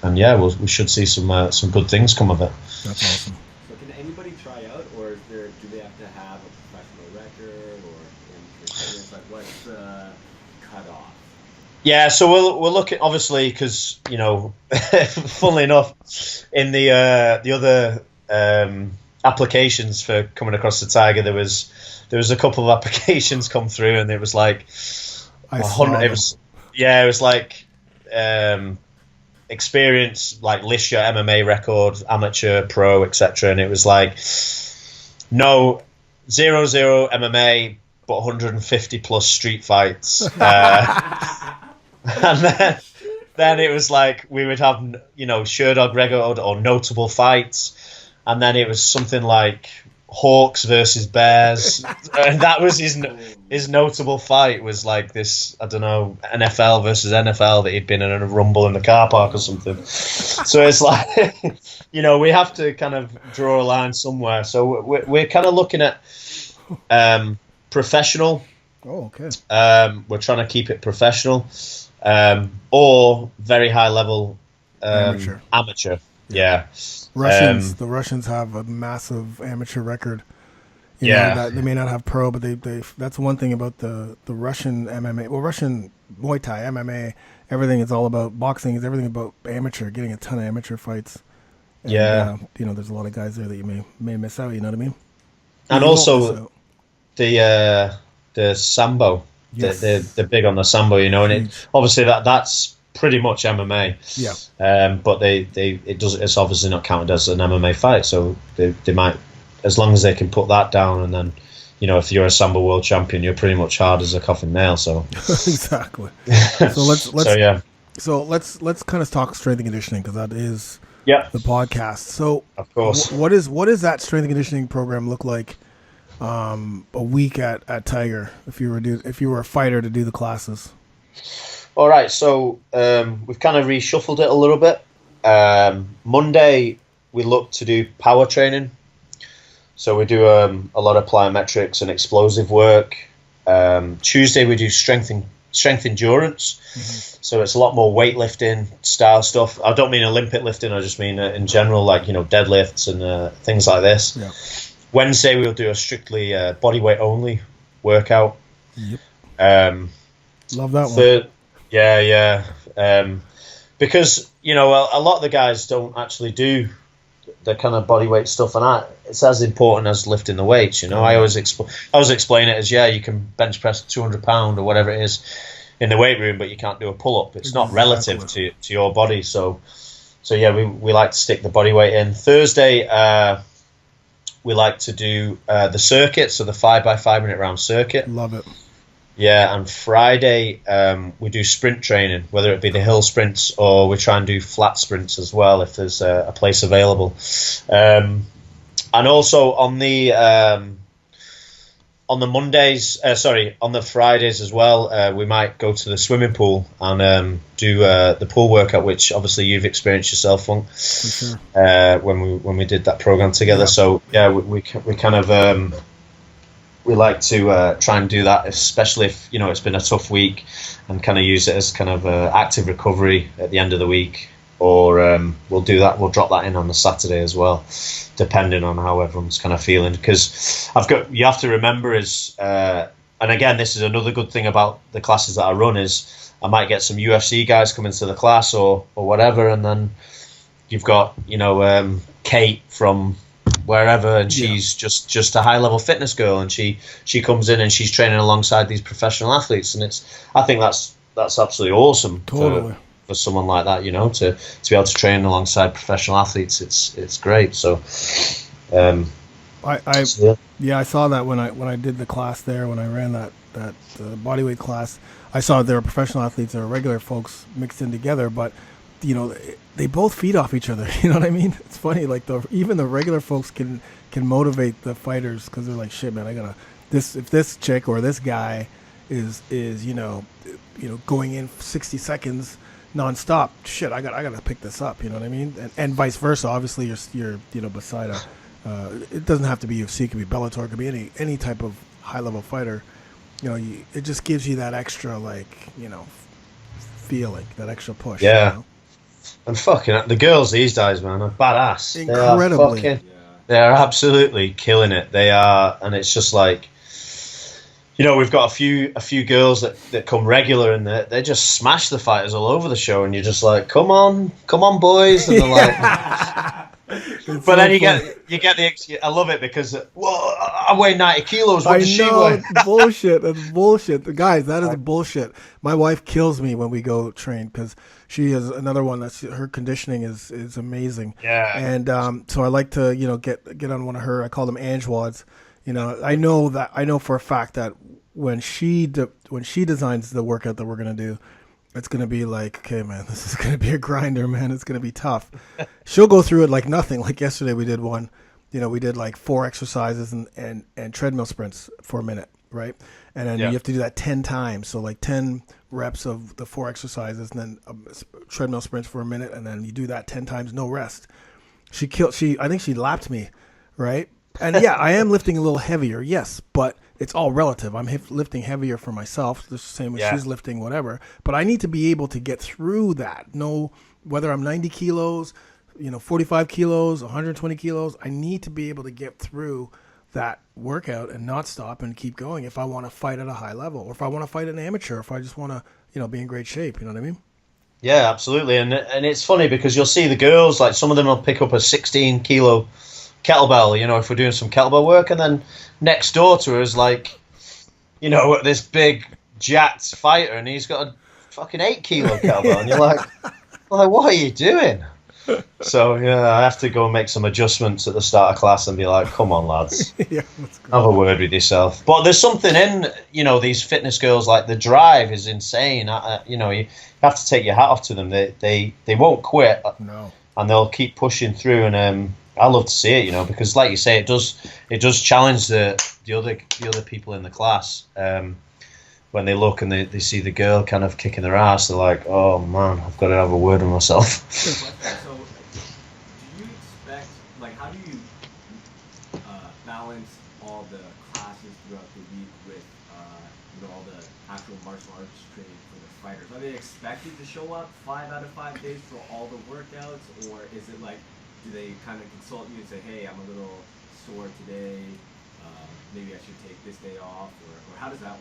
we should see some good things come of it. That's awesome. So can anybody try out, or do they have to have a professional record, or what's the cutoff? Yeah, so we'll look at, obviously, because funnily enough, in the other applications for coming across the Tiger, there was a couple of applications come through, and it was like 100. It was like experience, like list your MMA record, amateur, pro, etc. And it was like 0 MMA, but 150 plus street fights. And then it was like we would have, Sherdog record or notable fights, and then it was something like Hawks versus Bears, and that was his notable fight was like this, I don't know, NFL versus NFL that he'd been in a rumble in the car park or something. So it's like, we have to kind of draw a line somewhere. So we're kind of looking at professional. Oh, okay. We're trying to keep it professional. Or very high level amateur. Yeah. The Russians have a massive amateur record. You know, that they may not have pro, but they that's one thing about the Russian MMA. Well, Russian Muay Thai, MMA, everything is all about boxing. Is everything about amateur, getting a ton of amateur fights. And, there's a lot of guys there that you may miss out. You know what I mean? And also the sambo. Yes. They're big on the sambo, and obviously that's pretty much MMA. Yeah. But it's obviously not counted as an MMA fight, so they might, as long as they can put that down, and then if you're a sambo world champion, you're pretty much hard as a coffin nail. So exactly. So let's kind of talk strength and conditioning, because that is the podcast. So of course, what is that strength and conditioning program look like? A week at Tiger, if you were a fighter to do the classes. All right, so we've kind of reshuffled it a little bit. Monday we look to do power training, so we do a lot of plyometrics and explosive work. Tuesday we do strength endurance, so it's a lot more weightlifting style stuff. I don't mean Olympic lifting, I just mean in general, like deadlifts and things like this. Yeah. Wednesday we'll do a strictly body weight only workout. Yep. Love that one. Yeah. Because a lot of the guys don't actually do the kind of body weight stuff, and it's as important as lifting the weights. I always explain it as you can bench press 200 pound or whatever it is in the weight room, but you can't do a pull up. It's not relative to your body. So we like to stick the body weight in. Thursday. We like to do the circuit, so the 5x5 minute round circuit. Love it. Yeah, and Friday we do sprint training, whether it be the hill sprints or we try and do flat sprints as well if there's a place available. And also on the Mondays, on the Fridays as well, we might go to the swimming pool and do the pool workout, which obviously you've experienced yourself, Funk, for sure. When we did that program together. Yeah. So we kind of we like to try and do that, especially if it's been a tough week, and kind of use it as kind of active recovery at the end of the week. Or we'll drop that in on the Saturday as well, depending on how everyone's kind of feeling. Because you have to remember and again, this is another good thing about the classes that I run, is I might get some UFC guys coming to the class or whatever, and then you've got Kate from wherever, and she's just a high level fitness girl, and she comes in and she's training alongside these professional athletes, and I think that's absolutely awesome. Totally. For someone like that, to be able to train alongside professional athletes, it's great. So I saw that when I did the class there, when I ran that bodyweight class. I saw there were professional athletes, there were regular folks mixed in together, but they both feed off each other. You know what I mean? It's funny, like even the regular folks can motivate the fighters, because they're like, shit, man, if this chick or this guy is going in 60 seconds nonstop, shit, I gotta pick this up. You know what I mean? And vice versa. Obviously, you're beside it doesn't have to be UFC, it could be Bellator, it could be any type of high level fighter. It just gives you that extra feeling, that extra push. Yeah. And fucking the girls these days, man, are badass. Incredibly. They are absolutely killing it. They are, and it's just like, we've got a few girls that come regular, and they just smash the fighters all over the show, and you're just like, come on, boys, and they're like. But then you get the. I love it because I weigh 90 kilos. What does she weigh? Bullshit. That's bullshit. Guys, that is bullshit. My wife kills me when we go train, because she is another one her conditioning is amazing. Yeah. And so I like to get on one of her. I call them Ange wads. I know for a fact that when she designs the workout that we're gonna do, it's going to be like, okay, man, this is going to be a grinder, man. It's going to be tough. She'll go through it like nothing. Like yesterday we did one, we did like 4 exercises and treadmill sprints for a minute, right? And then you have to do that 10 times. So like 10 reps of the 4 exercises, and then treadmill sprints for a minute. And then you do that 10 times, no rest. I think she lapped me, right? And yeah, I am lifting a little heavier, yes, but it's all relative. I'm lifting heavier for myself, the same as she's lifting, whatever. But I need to be able to get through that. No, whether I'm 90 kilos, 45 kilos, 120 kilos, I need to be able to get through that workout and not stop and keep going if I want to fight at a high level, or if I want to fight an amateur, if I just want to, be in great shape. You know what I mean? Yeah, absolutely. And it's funny because you'll see the girls, like some of them will pick up a 16 kilo kettlebell, if we're doing some kettlebell work, and then next door to us, like, this big jacked fighter, and he's got a fucking 8 kilo kettlebell, and you're like, what are you doing? So I have to go and make some adjustments at the start of class and be like, come on, lads, have a word with yourself. But there's something in these fitness girls, like the drive is insane. You have to take your hat off to them. They won't quit. No. And they'll keep pushing through, and I love to see it, because like you say, it does challenge the other people in the class. When they look and they see the girl kind of kicking their ass, they're like, oh man, I've got to have a word with myself. So, do you expect, how do you balance all the classes throughout the week with all the actual martial arts training for the fighters? Are they expected to show up 5 out of 5 days for all the workouts, or is it like, do they kind of consult you and say, hey, I'm a little sore today, maybe I should take this day off, or how does that work?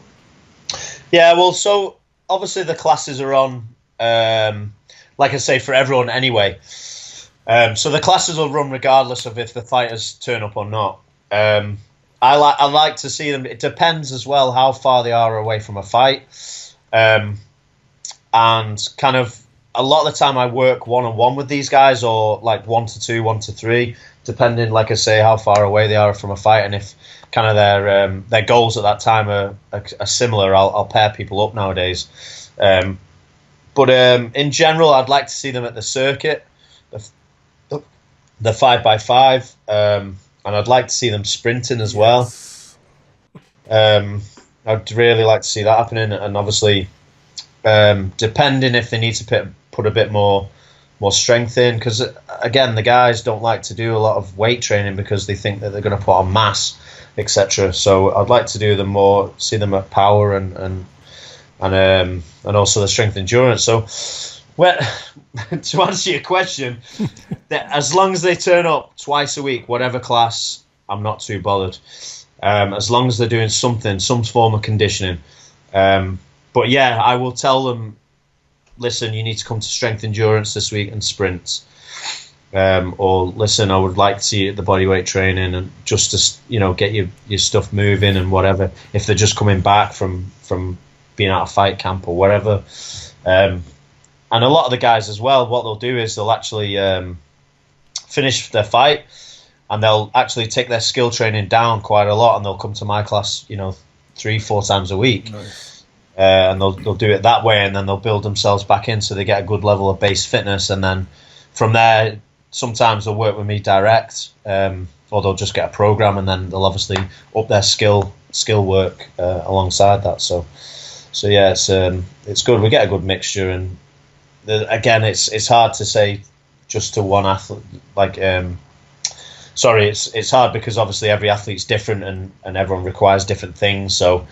Yeah, well, so obviously the classes are on, like I say, for everyone anyway. So the classes will run regardless of if the fighters turn up or not. I like to see them. It depends as well how far they are away from a fight. And kind of a lot of the time I work one-on-one with these guys, or like 1 to 2, 1 to 3, depending, like I say, how far away they are from a fight, and if kind of their goals at that time are similar, I'll pair people up nowadays. But in general, I'd like to see them at the circuit, the 5x5, and I'd like to see them sprinting as well. I'd really like to see that happening, and obviously, depending if they need to put a bit more strength in, because again, the guys don't like to do a lot of weight training because they think that they're going to put on mass, etc. So I'd like to do them more, see them at power and also the strength endurance. So, well, to answer your question, as long as they turn up twice a week, whatever class, I'm not too bothered. As long as they're doing something, some form of conditioning. But yeah, I will tell them, listen, you need to come to strength endurance this week and sprints. Or listen, I would like to see you at the bodyweight training, and just to get your stuff moving and whatever. If they're just coming back from being at a fight camp or whatever. And a lot of the guys as well, what they'll do is they'll actually finish their fight, and they'll actually take their skill training down quite a lot, and they'll come to my class, 3-4 times a week. Nice. And they'll do it that way, and then they'll build themselves back in so they get a good level of base fitness, and then from there sometimes they'll work with me direct, or they'll just get a program, and then they'll obviously up their skill work alongside that. So yeah, it's good. We get a good mixture, and again, it's hard to say just to one athlete. It's hard because obviously every athlete's different, and everyone requires different things. So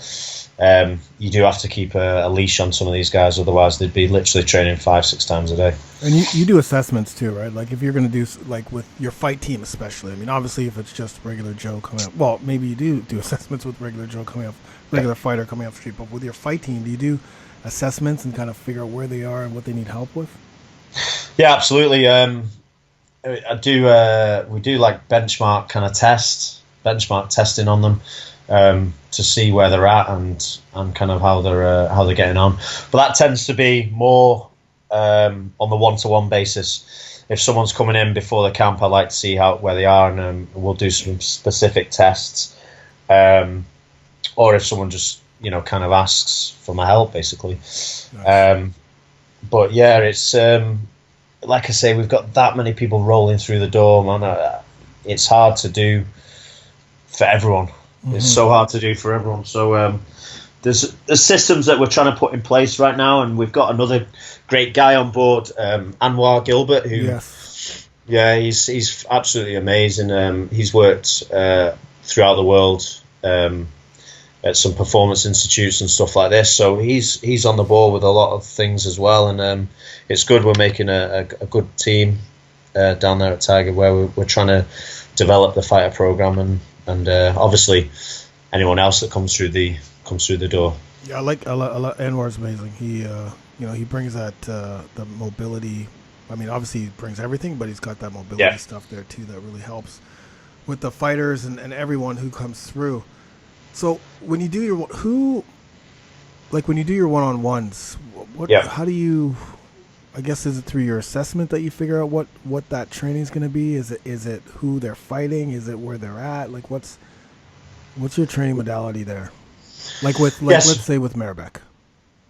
you do have to keep a leash on some of these guys, otherwise they'd be literally training 5-6 times a day. And you do assessments too, right? Like if you're going to do, like with your fight team especially, I mean, obviously if it's just regular Joe coming up, well, maybe you do assessments with regular Joe coming up, regular fighter coming off the street, but with your fight team, do you do assessments and kind of figure out where they are and what they need help with? Yeah, absolutely. I do. We do like benchmark testing on them, to see where they're at and kind of how they're getting on. But that tends to be more on the one-to-one basis. If someone's coming in before the camp, I like to see where they are, and we'll do some specific tests. Or if someone just kind of asks for my help, basically. Nice. But yeah, it's like I say, we've got that many people rolling through the door, man. It's hard to do for everyone. Mm-hmm. It's so hard to do for everyone. So there's systems that we're trying to put in place right now, and we've got another great guy on board, Anwar Gilbert, who, yes. Yeah, he's absolutely amazing. He's worked throughout the world at some performance institutes and stuff like this. So he's on the ball with a lot of things as well, and it's good. We're making a good team down there at Tiger, where we're trying to develop the fighter program, and obviously anyone else that comes through the door. Yeah, I like Anwar's amazing. He brings that the mobility. I mean, obviously he brings everything, but he's got that mobility stuff there too that really helps with the fighters and everyone who comes through. So when you do your one-on-ones, how do you? I guess is it through your assessment that you figure out what that training is going to be? Is it who they're fighting? Is it where they're at? Like what's your training modality there? Let's say with Merbek.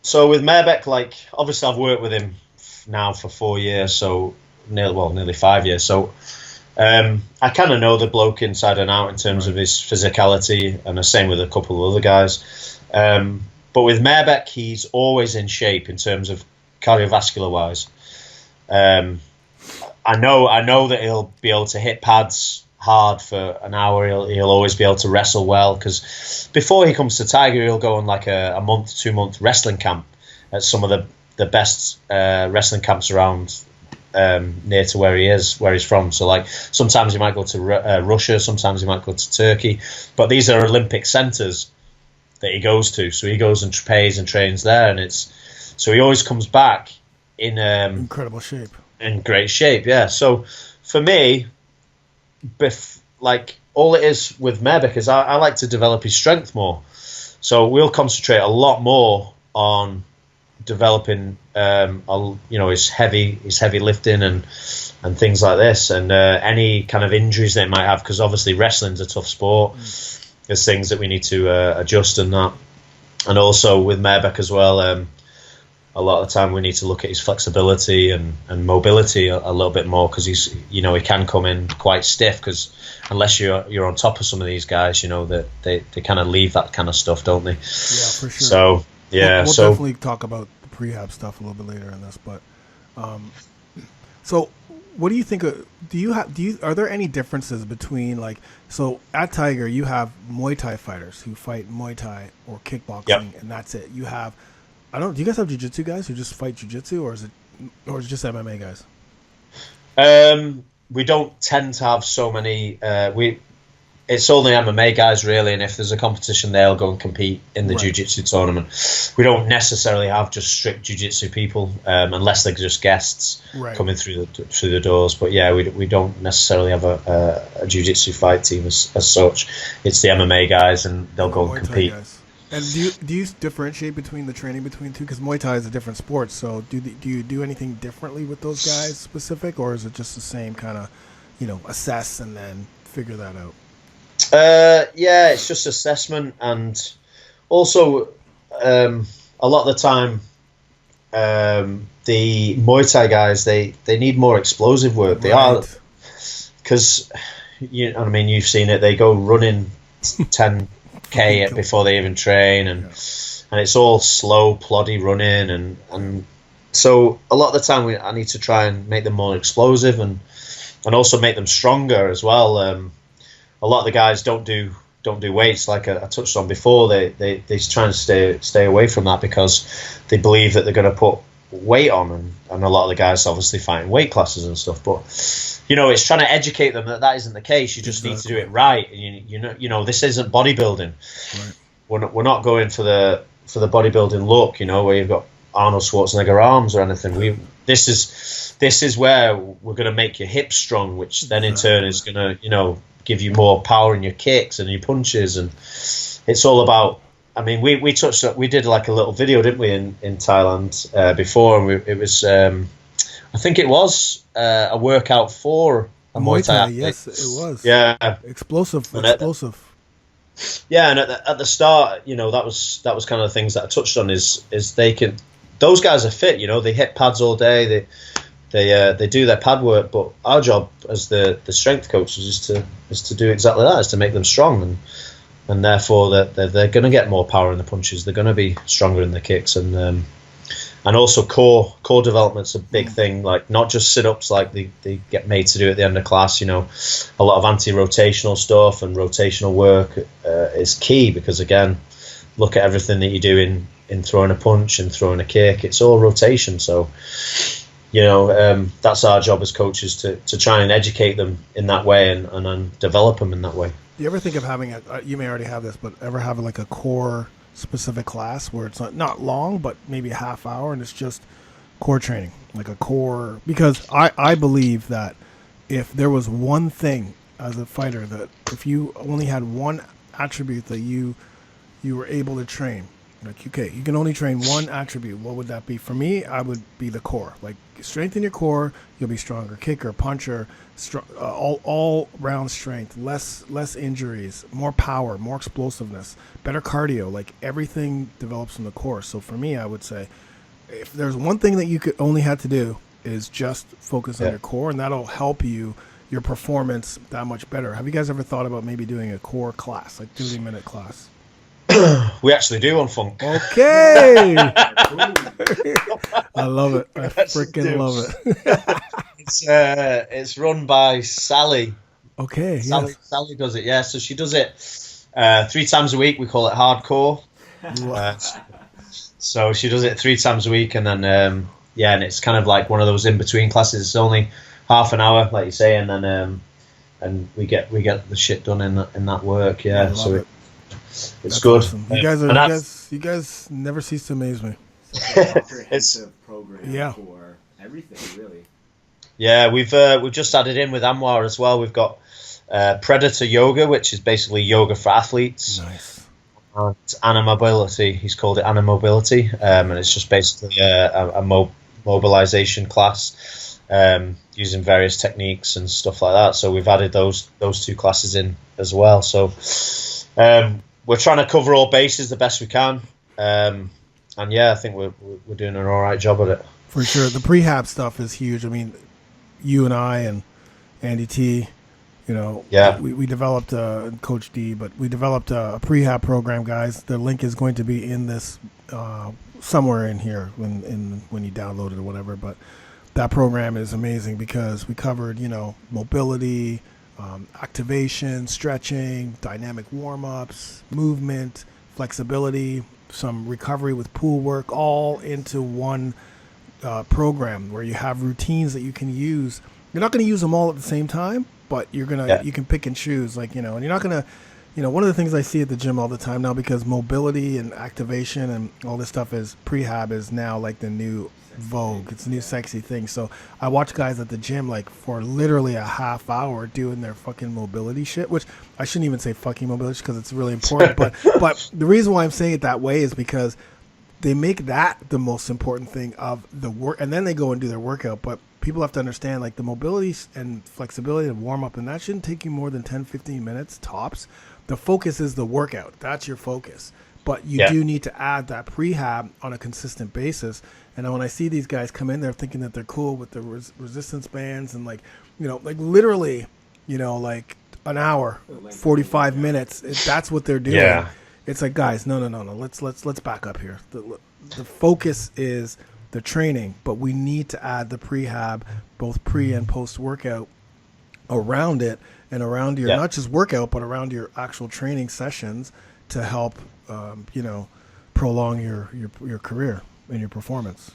So with Merbek, obviously I've worked with him now for 4 years, so nearly 5 years. So I kind of know the bloke inside and out in terms of his physicality, and the same with a couple of other guys. But with Merbek, he's always in shape in terms of cardiovascular wise. I know that he'll be able to hit pads hard for an hour. He'll always be able to wrestle well, because before he comes to Tiger, he'll go on like a 2-month wrestling camp at some of the best wrestling camps around near to where he's from. So sometimes he might go to Russia, sometimes he might go to Turkey, but these are Olympic centers that he goes to. So he goes and pays and trains there, and so he always comes back in incredible shape, in great shape. Yeah. So for me, all it is with Merbek is I like to develop his strength more. So we'll concentrate a lot more on developing his heavy lifting and things like this, and any kind of injuries they might have, because obviously wrestling's a tough sport. There's things that we need to adjust and that. And also with Merbek as well, a lot of the time we need to look at his flexibility and mobility a little bit more, because he can come in quite stiff, because unless you're on top of some of these guys, that they kind of leave that kind of stuff, don't they? Yeah, for sure. So yeah, we'll definitely talk about the prehab stuff a little bit later in this, but so what do you think? Are there any differences between so at Tiger you have Muay Thai fighters who fight Muay Thai or kickboxing, and that's it. You have do you guys have jiu-jitsu guys who just fight jiu-jitsu, or is it just MMA guys? We don't tend to have so many. It's only MMA guys really, and if there's a competition, they'll go and compete in the jiu-jitsu tournament. We don't necessarily have just strict jiu-jitsu people, unless they're just guests coming through the doors. But yeah, we don't necessarily have a jiu-jitsu fight team as such. It's the MMA guys, and they'll go and compete. And do you differentiate between the training between two? Because Muay Thai is a different sport. So do you do anything differently with those guys specific, or is it just the same kind of, assess and then figure that out? Yeah, it's just assessment, and also a lot of the time the Muay Thai guys they need more explosive work. They are, because I mean, you've seen it. They go running 10K before they even train, and it's all slow, ploddy running, and so a lot of the time I need to try and make them more explosive and also make them stronger as well. A lot of the guys don't do weights, like I touched on before. They try and stay away from that because they believe that they're going to put weight on, and a lot of the guys obviously fighting weight classes and stuff. But it's trying to educate them that isn't the case. You just need to do it right. And this isn't bodybuilding. Right. We're not going for the bodybuilding look. Where you've got Arnold Schwarzenegger arms or anything. This is where we're going to make your hips strong, which then in turn is going to give you more power in your kicks and your punches, and it's all about. I mean, we did like a little video, didn't we, in Thailand before, and it was I think it was a workout for a Muay Thai. Yes, it was. Yeah, explosive. Yeah, and at the start, that was kind of the things that I touched on. Is those guys are fit. They hit pads all day. They do their pad work, but our job as the strength coaches is to do exactly that, is to make them strong, and therefore they're going to get more power in the punches. They're going to be stronger in the kicks, and also core development's a big thing. Like not just sit ups like they get made to do at the end of class. A lot of anti-rotational stuff and rotational work is key, because again, look at everything that you do in throwing a punch and throwing a kick. It's all rotation. So. That's our job as coaches to try and educate them in that way and develop them in that way. Do you ever think of having you may already have this, but ever having like a core specific class where it's not long, but maybe a half hour, and it's just core training, like a core? Because I believe that if there was one thing as a fighter, that if you only had one attribute that you were able to train, like, okay, you can only train one attribute, what would that be? For me, I would be the core. Like, strengthen your core, you'll be stronger. Kicker, puncher, all round strength, less injuries, more power, more explosiveness, better cardio. Like, everything develops from the core. So for me, I would say, if there's one thing that you could only had to do, is just focus on your core, and that'll help your performance that much better. Have you guys ever thought about maybe doing a core class, like 30-minute class? We actually do on Funk. Okay. I love it. I freaking love it. It's run by Sally. Okay. Sally does it. Yeah. So she does it 3 times a week. We call it hardcore. So she does it 3 times a week, and then and it's kind of like one of those in between classes. It's only half an hour, like you say, and then and we get the shit done in that work. Yeah. So it's That's good. Awesome. You guys never cease to amaze me. It's a program for everything, really. Yeah, we've just added in with Anwar as well. We've got Predator Yoga, which is basically yoga for athletes. Nice. And Anamobility. He's called it Anamobility, and it's just basically a mobilization class using various techniques and stuff like that. So we've added those 2 classes in as well. So. We're trying to cover all bases the best we can, and I think we're doing an all right job at it. For sure, the PreHab stuff is huge. I mean, you and I and Andy T, we developed Coach D, but we developed a PreHab program, guys. The link is going to be in this somewhere in here when you download it or whatever. But that program is amazing because we covered mobility. Activation, stretching, dynamic warm-ups, movement, flexibility, some recovery with pool work, all into one program where you have routines that you can use. You're not going to use them all at the same time, but you can pick and choose, and you're not going to, one of the things I see at the gym all the time now, because mobility and activation and all this stuff is PreHab is now like the new vogue. It's a new sexy thing. So I watch guys at the gym like for literally a half hour doing their fucking mobility shit, which I shouldn't even say fucking mobility because it's really important. but the reason why I'm saying it that way is because they make that the most important thing of the work, and then they go and do their workout. But people have to understand, like, the mobility and flexibility and warm up, and that shouldn't take you more than 10, 15 minutes tops. The focus is the workout. That's your focus. But you do need to add that prehab on a consistent basis. And when I see these guys come in, they're thinking that they're cool with the resistance bands and, like, you know, like literally, you know, like an hour, 45 minutes. That's what they're doing. Yeah. It's like, guys, no. Let's back up here. The focus is the training, but we need to add the prehab, both pre and post workout, around it and around your not just workout, but around your actual training sessions to help, you know, prolong your career and your performance.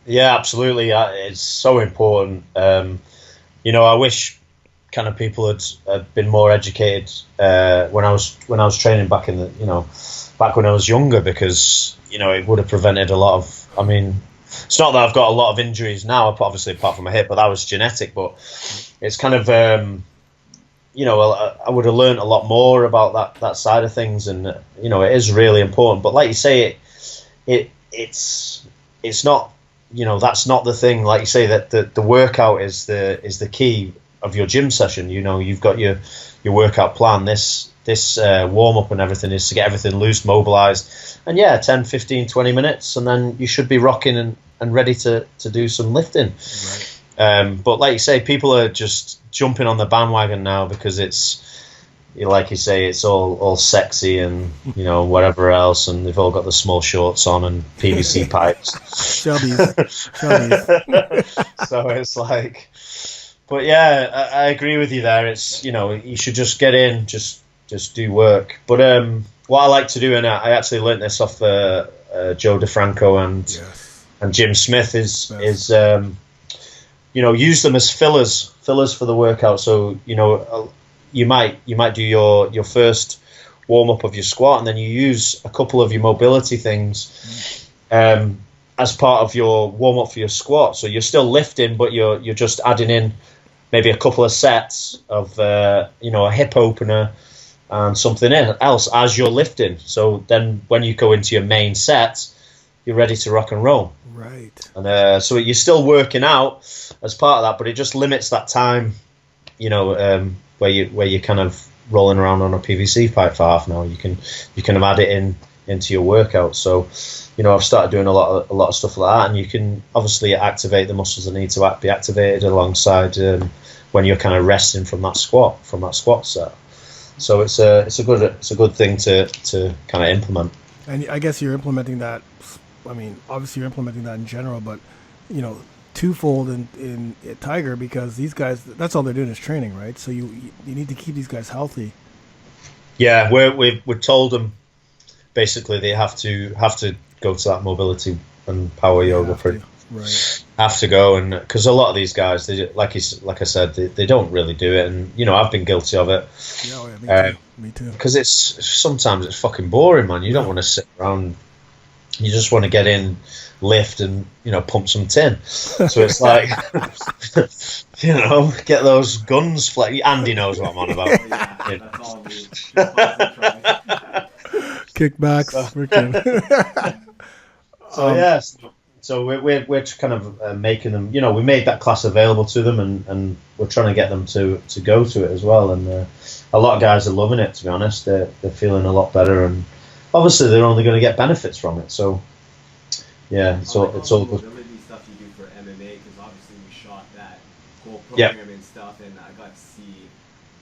Yeah, absolutely. It's so important. You know, I wish kind of people had been more educated when I was training back in the, you know, back when I was younger, because, you know, it would have prevented a lot of, I mean, it's not that I've got a lot of injuries now, obviously apart from my hip, but that was genetic. But it's kind of, you know, I would have learned a lot more about that side of things, and you know, it is really important. But like you say, it's not, you know, that's not the thing. Like you say, that the workout is the key of your gym session. You know, you've got your workout plan. This warm up and everything is to get everything loose, mobilized, and 10, 15, 20 minutes, and then you should be rocking and ready to do some lifting. Right. But like you say, people are just jumping on the bandwagon now because it's, like you say, it's all sexy and, you know, whatever else, and they've all got the small shorts on and PVC pipes. Chubbies. So it's like, but yeah, I agree with you there. It's, you know, you should just get in, just do work. But what I like to do, and I actually learnt this off Joe DeFranco and Jim Smith, is you know, use them as fillers for the workout. So, you know, you might do your first warm up of your squat, and then you use a couple of your mobility things as part of your warm up for your squat. So you're still lifting, but you're just adding in maybe a couple of sets of you know, a hip opener and something else as you're lifting. So then when you go into your main set, you're ready to rock and roll. Right. And so you're still working out as part of that, but it just limits that time, you know, where you're kind of rolling around on a PVC pipe for half an hour. You can add it into your workout. So, you know, I've started doing a lot of stuff like that, and you can obviously activate the muscles that need to be activated alongside when you're kind of resting from that squat set. So it's a good thing to kind of implement. And I guess you're implementing that. I mean, obviously you're implementing that in general, but, you know, twofold in Tiger, because these guys, that's all they're doing is training, right? So you need to keep these guys healthy. Yeah, we've told them basically they have to go to that mobility and power yoga right. Have to go, and because a lot of these guys, they, like I said, they don't really do it, and you know, I've been guilty of it. Yeah, me too. Because sometimes it's fucking boring, man. You don't want to sit around. You just want to get in, lift, and, you know, pump some tin. So it's like, you know, get those guns. Andy knows what I'm on about. Yeah, that's all me. Kickbacks. So yes. So we're kind of making them, you know, we made that class available to them, and we're trying to get them to go to it as well. And a lot of guys are loving it, to be honest. They're feeling a lot better, and obviously they're only going to get benefits from it. So yeah, it's all good. Mobility stuff you do for MMA, because obviously we shot that whole program and stuff, and I got to see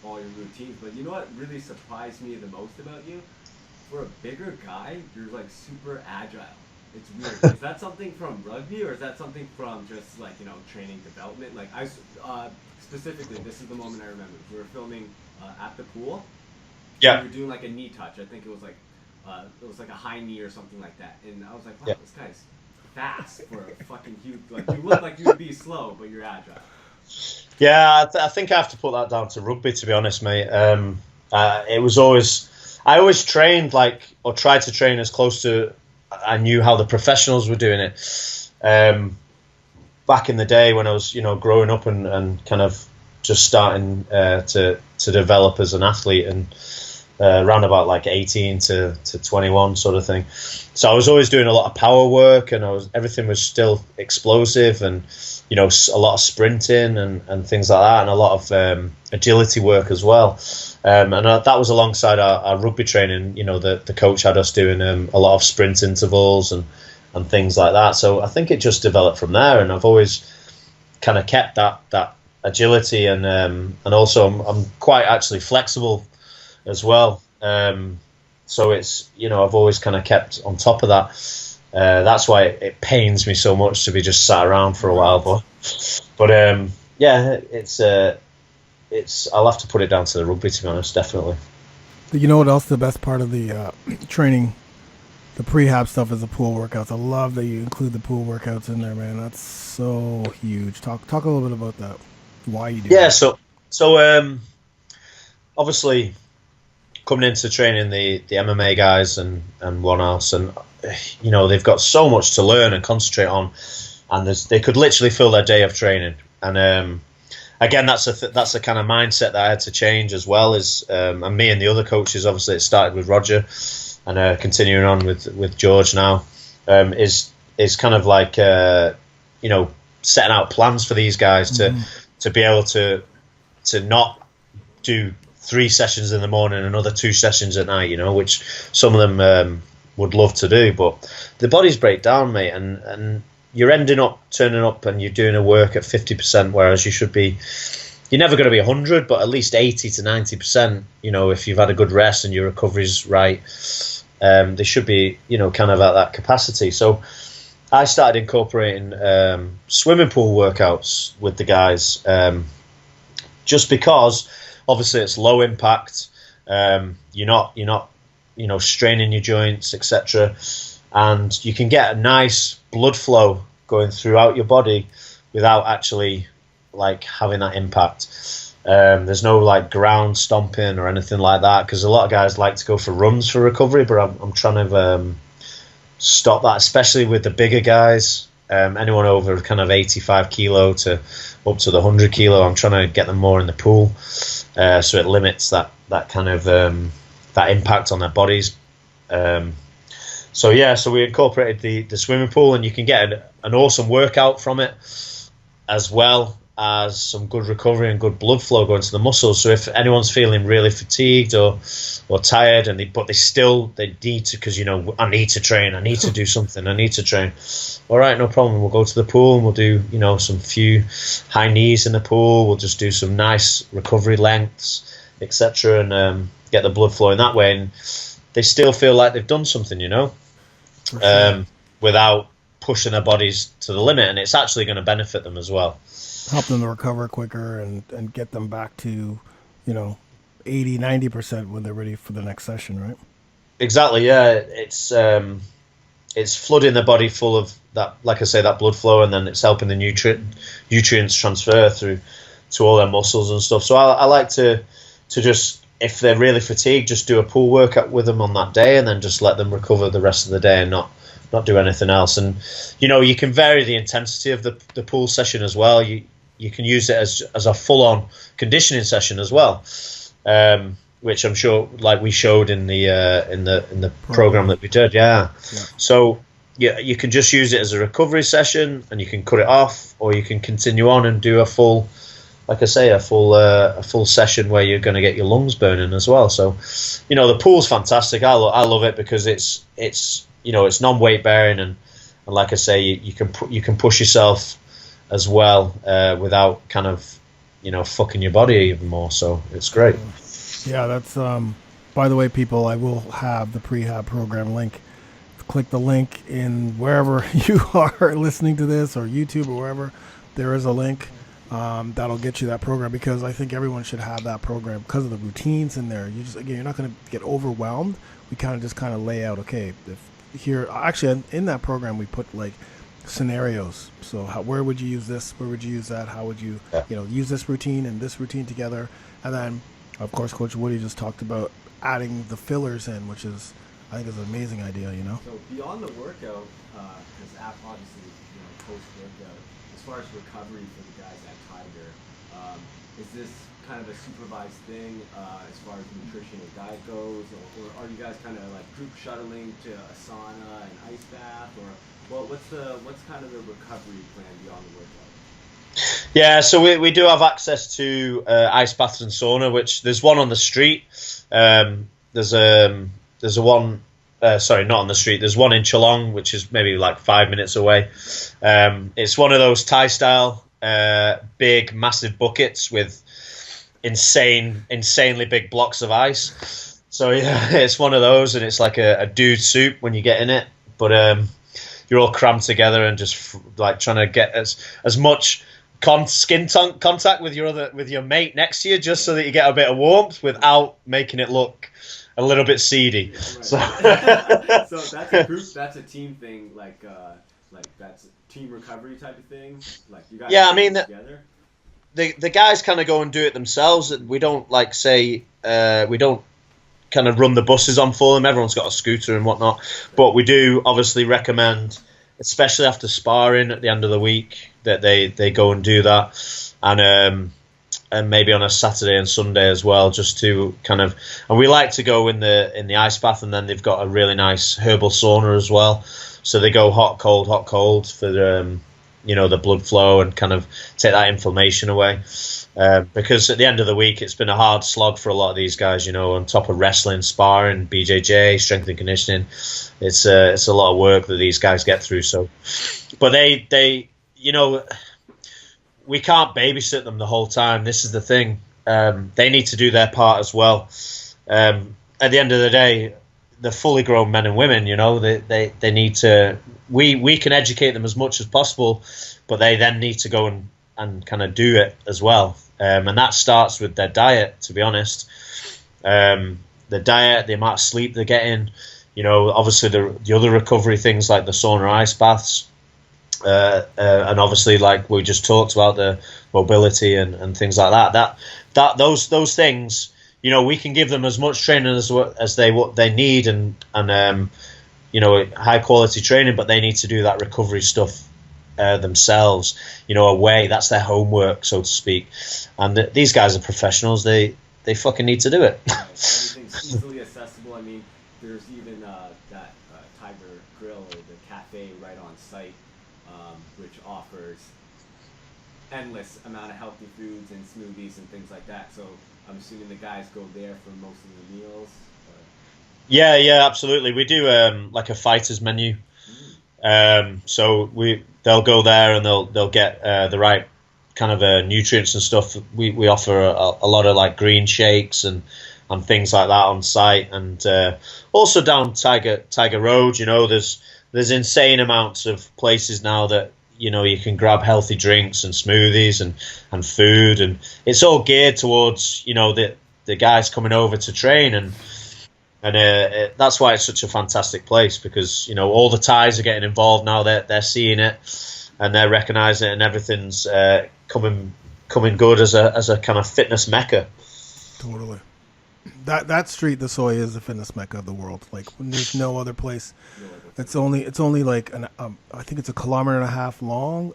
all your routines. But you know what really surprised me the most about you? For a bigger guy, you're like super agile. It's weird. Is that something from rugby, or is that something from just, like, you know, training development? Like, I specifically, this is the moment I remember. We were filming at the pool. Yeah. We were doing like a knee touch. I think it was like a high knee or something like that. And I was like, wow, this guy's fast for a fucking huge. Like, you look like you would be slow, but you're agile. Yeah, I think I have to put that down to rugby, to be honest, mate. It was always, I always trained or tried to train as close to. I knew how the professionals were doing it. Back in the day when I was, you know, growing up and kind of just starting to develop as an athlete, and around about like 18 to 21 sort of thing. So I was always doing a lot of power work, and everything was still explosive, and a lot of sprinting and things like that, and a lot of agility work as well. And that was alongside our rugby training. The coach had us doing a lot of sprint intervals and things like that. So I think it just developed from there, and I've always kind of kept that agility, and also I'm quite actually flexible as well. So it's I've always kind of kept on top of that. That's why it pains me so much to be just sat around for a while, but yeah, it's I'll have to put it down to the rugby, to be honest, definitely. You know what else? The best part of the training, the PreHab stuff, is the pool workouts. I love that you include the pool workouts in there, man. That's so huge. Talk a little bit about that. Why you do that? So obviously coming into training the MMA guys and one else, and they've got so much to learn and concentrate on, and they could literally fill their day of training. And again, that's a kind of mindset that I had to change as well. And me and the other coaches, obviously it started with Roger, and continuing on with George now, is kind of like setting out plans for these guys to be able to not do 3 sessions in the morning and another 2 sessions at night, which some of them would love to do, but the bodies break down, mate, and you're ending up turning up and you're doing a work at 50%, whereas you're never going to be 100, but at least 80 to 90%, if you've had a good rest and your recovery's right, they should be, kind of at that capacity. So I started incorporating swimming pool workouts with the guys, just because obviously it's low impact. You're not straining your joints, etc., and you can get a nice blood flow going throughout your body without actually like having that impact. There's no like ground stomping or anything like that, because a lot of guys like to go for runs for recovery, but I'm trying to stop that, especially with the bigger guys. Anyone over kind of 85 kilo to up to the 100 kilo, I'm trying to get them more in the pool, so it limits that kind of that impact on their bodies. So we incorporated the swimming pool, and you can get an awesome workout from it, as well as some good recovery and good blood flow going to the muscles. So if anyone's feeling really fatigued or tired, but they need to, because I need to train, I need to do something, I need to train. All right, no problem. We'll go to the pool and we'll do some few high knees in the pool. We'll just do some nice recovery lengths, etc., and get the blood flowing that way. And they still feel like they've done something, Sure. Without pushing their bodies to the limit, and it's actually going to benefit them as well. Help them to recover quicker and get them back to 80-90% when they're ready for the next session, right? Exactly, yeah. It's flooding the body full of that, like I say, that blood flow, and then it's helping the nutrients transfer through to all their muscles and stuff. So I like to just, if they're really fatigued, just do a pool workout with them on that day, and then just let them recover the rest of the day and not do anything else. And you can vary the intensity of the pool session as well. You can use it as a full-on conditioning session as well, which I'm sure, like we showed in the program that we did. Yeah. So you can just use it as a recovery session, and you can cut it off, or you can continue on and do a full, like I say, a full session where you're going to get your lungs burning as well. So the pool's fantastic. I love it because it's it's non-weight bearing, and like I say, you can push yourself as well, without kind of fucking your body even more. So it's great. Yeah, that's by the way, people, I will have the PreHab program link. Click the link in wherever you are listening to this, or YouTube, or wherever. There is a link that'll get you that program, because I think everyone should have that program because of the routines in there. You're not going to get overwhelmed. We kind of lay out, okay, in that program we put like scenarios. So where would you use this? Where would you use that? How would you use this routine and this routine together? And then, of course, Coach Woody just talked about adding the fillers in, which is, I think, is an amazing idea. So beyond the workout, because obviously post workout, as far as recovery for the guys at Tiger, is this kind of a supervised thing as far as nutrition and diet goes, or are you guys kind of like group shuttling to a sauna and ice bath, or what's kind of the recovery plan beyond the workout? Yeah, so we do have access to ice baths and sauna, which there's one on the street. There's a one. Sorry, not on the street. There's one in Geelong, which is maybe like 5 minutes away. It's one of those Thai style, big, massive buckets with insanely big blocks of ice. So yeah, it's one of those, and it's like a dude soup when you get in it. But you're all crammed together and just like trying to get as much skin contact with your mate next to you, just so that you get a bit of warmth without making it look a little bit seedy. Yeah, right. So so that's a group, that's a team thing, like that's a team recovery type of thing. Like you guys. Yeah, I mean together. The guys kind of go and do it themselves. We don't like say we don't kind of run the buses on for them. Everyone's got a scooter and whatnot, but we do obviously recommend, especially after sparring at the end of the week, that they go and do that, and maybe on a Saturday and Sunday as well, just to kind of. And we like to go in the ice bath, and then they've got a really nice herbal sauna as well. So they go hot, cold for the blood flow and kind of take that inflammation away. Because at the end of the week, it's been a hard slog for a lot of these guys. On top of wrestling, sparring, BJJ, strength and conditioning, it's a lot of work that these guys get through. So, but they we can't babysit them the whole time. This is the thing. They need to do their part as well. At the end of the day, they're fully grown men and women. They need to. We can educate them as much as possible, but they then need to go and kind of do it as well. And that starts with their diet, to be honest. The diet, the amount of sleep they're getting. Obviously the other recovery things like the sauna, ice baths. And obviously, like we just talked about, the mobility and things like that. Those things, we can give them as much training as they need and high quality training, but they need to do that recovery stuff themselves. Away. That's their homework, so to speak. And these guys are professionals. They fucking need to do it. Everything's easily accessible. I mean, there's even that Tiger Grill or the cafe right on site. Which offers endless amount of healthy foods and smoothies and things like that. So I'm assuming the guys go there for most of the meals. Yeah, absolutely. We do like a fighter's menu. So they'll go there and they'll get the right kind of nutrients and stuff. We offer a lot of like green shakes and things like that on site, and also down Tiger Road. There's insane amounts of places now that you can grab healthy drinks and smoothies and food, and it's all geared towards the guys coming over to train, and that's why it's such a fantastic place, because all the Thais are getting involved now. They're seeing it and they're recognizing it, and everything's coming good as a kind of fitness mecca. Totally. That street, the Soy, is the fitness mecca of the world. Like, there's no other place. It's only like I think it's 1.5 kilometers long,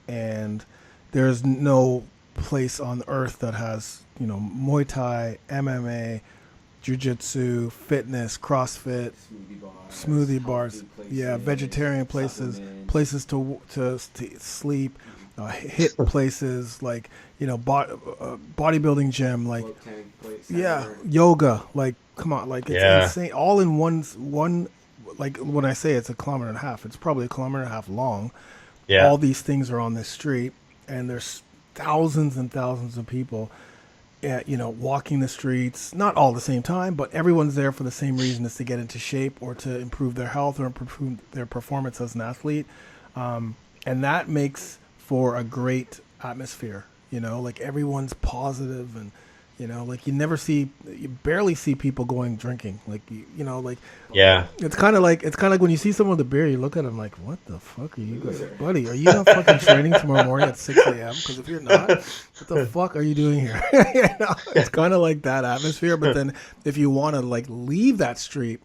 and there's no place on earth that has Muay Thai, MMA, Jiu-Jitsu, fitness, CrossFit, smoothie bars, vegetarian places to sleep, hit places like bodybuilding gym, like yoga, like come on, like it's insane, all in one. Like when I say it's 1.5 kilometers, it's probably 1.5 kilometers long. All these things are on this street, and there's thousands and thousands of people walking the streets, not all at the same time, but everyone's there for the same reason, is to get into shape or to improve their health or improve their performance as an athlete. And that makes for a great atmosphere, like everyone's positive, and like you barely see people going drinking, like it's kind of like when you see someone with a beer, you look at them like, what the fuck are you guys, buddy? Are you not fucking training tomorrow morning at 6 a.m.? Because if you're not, what the fuck are you doing here? It's kind of like that atmosphere. But then if you want to like leave that street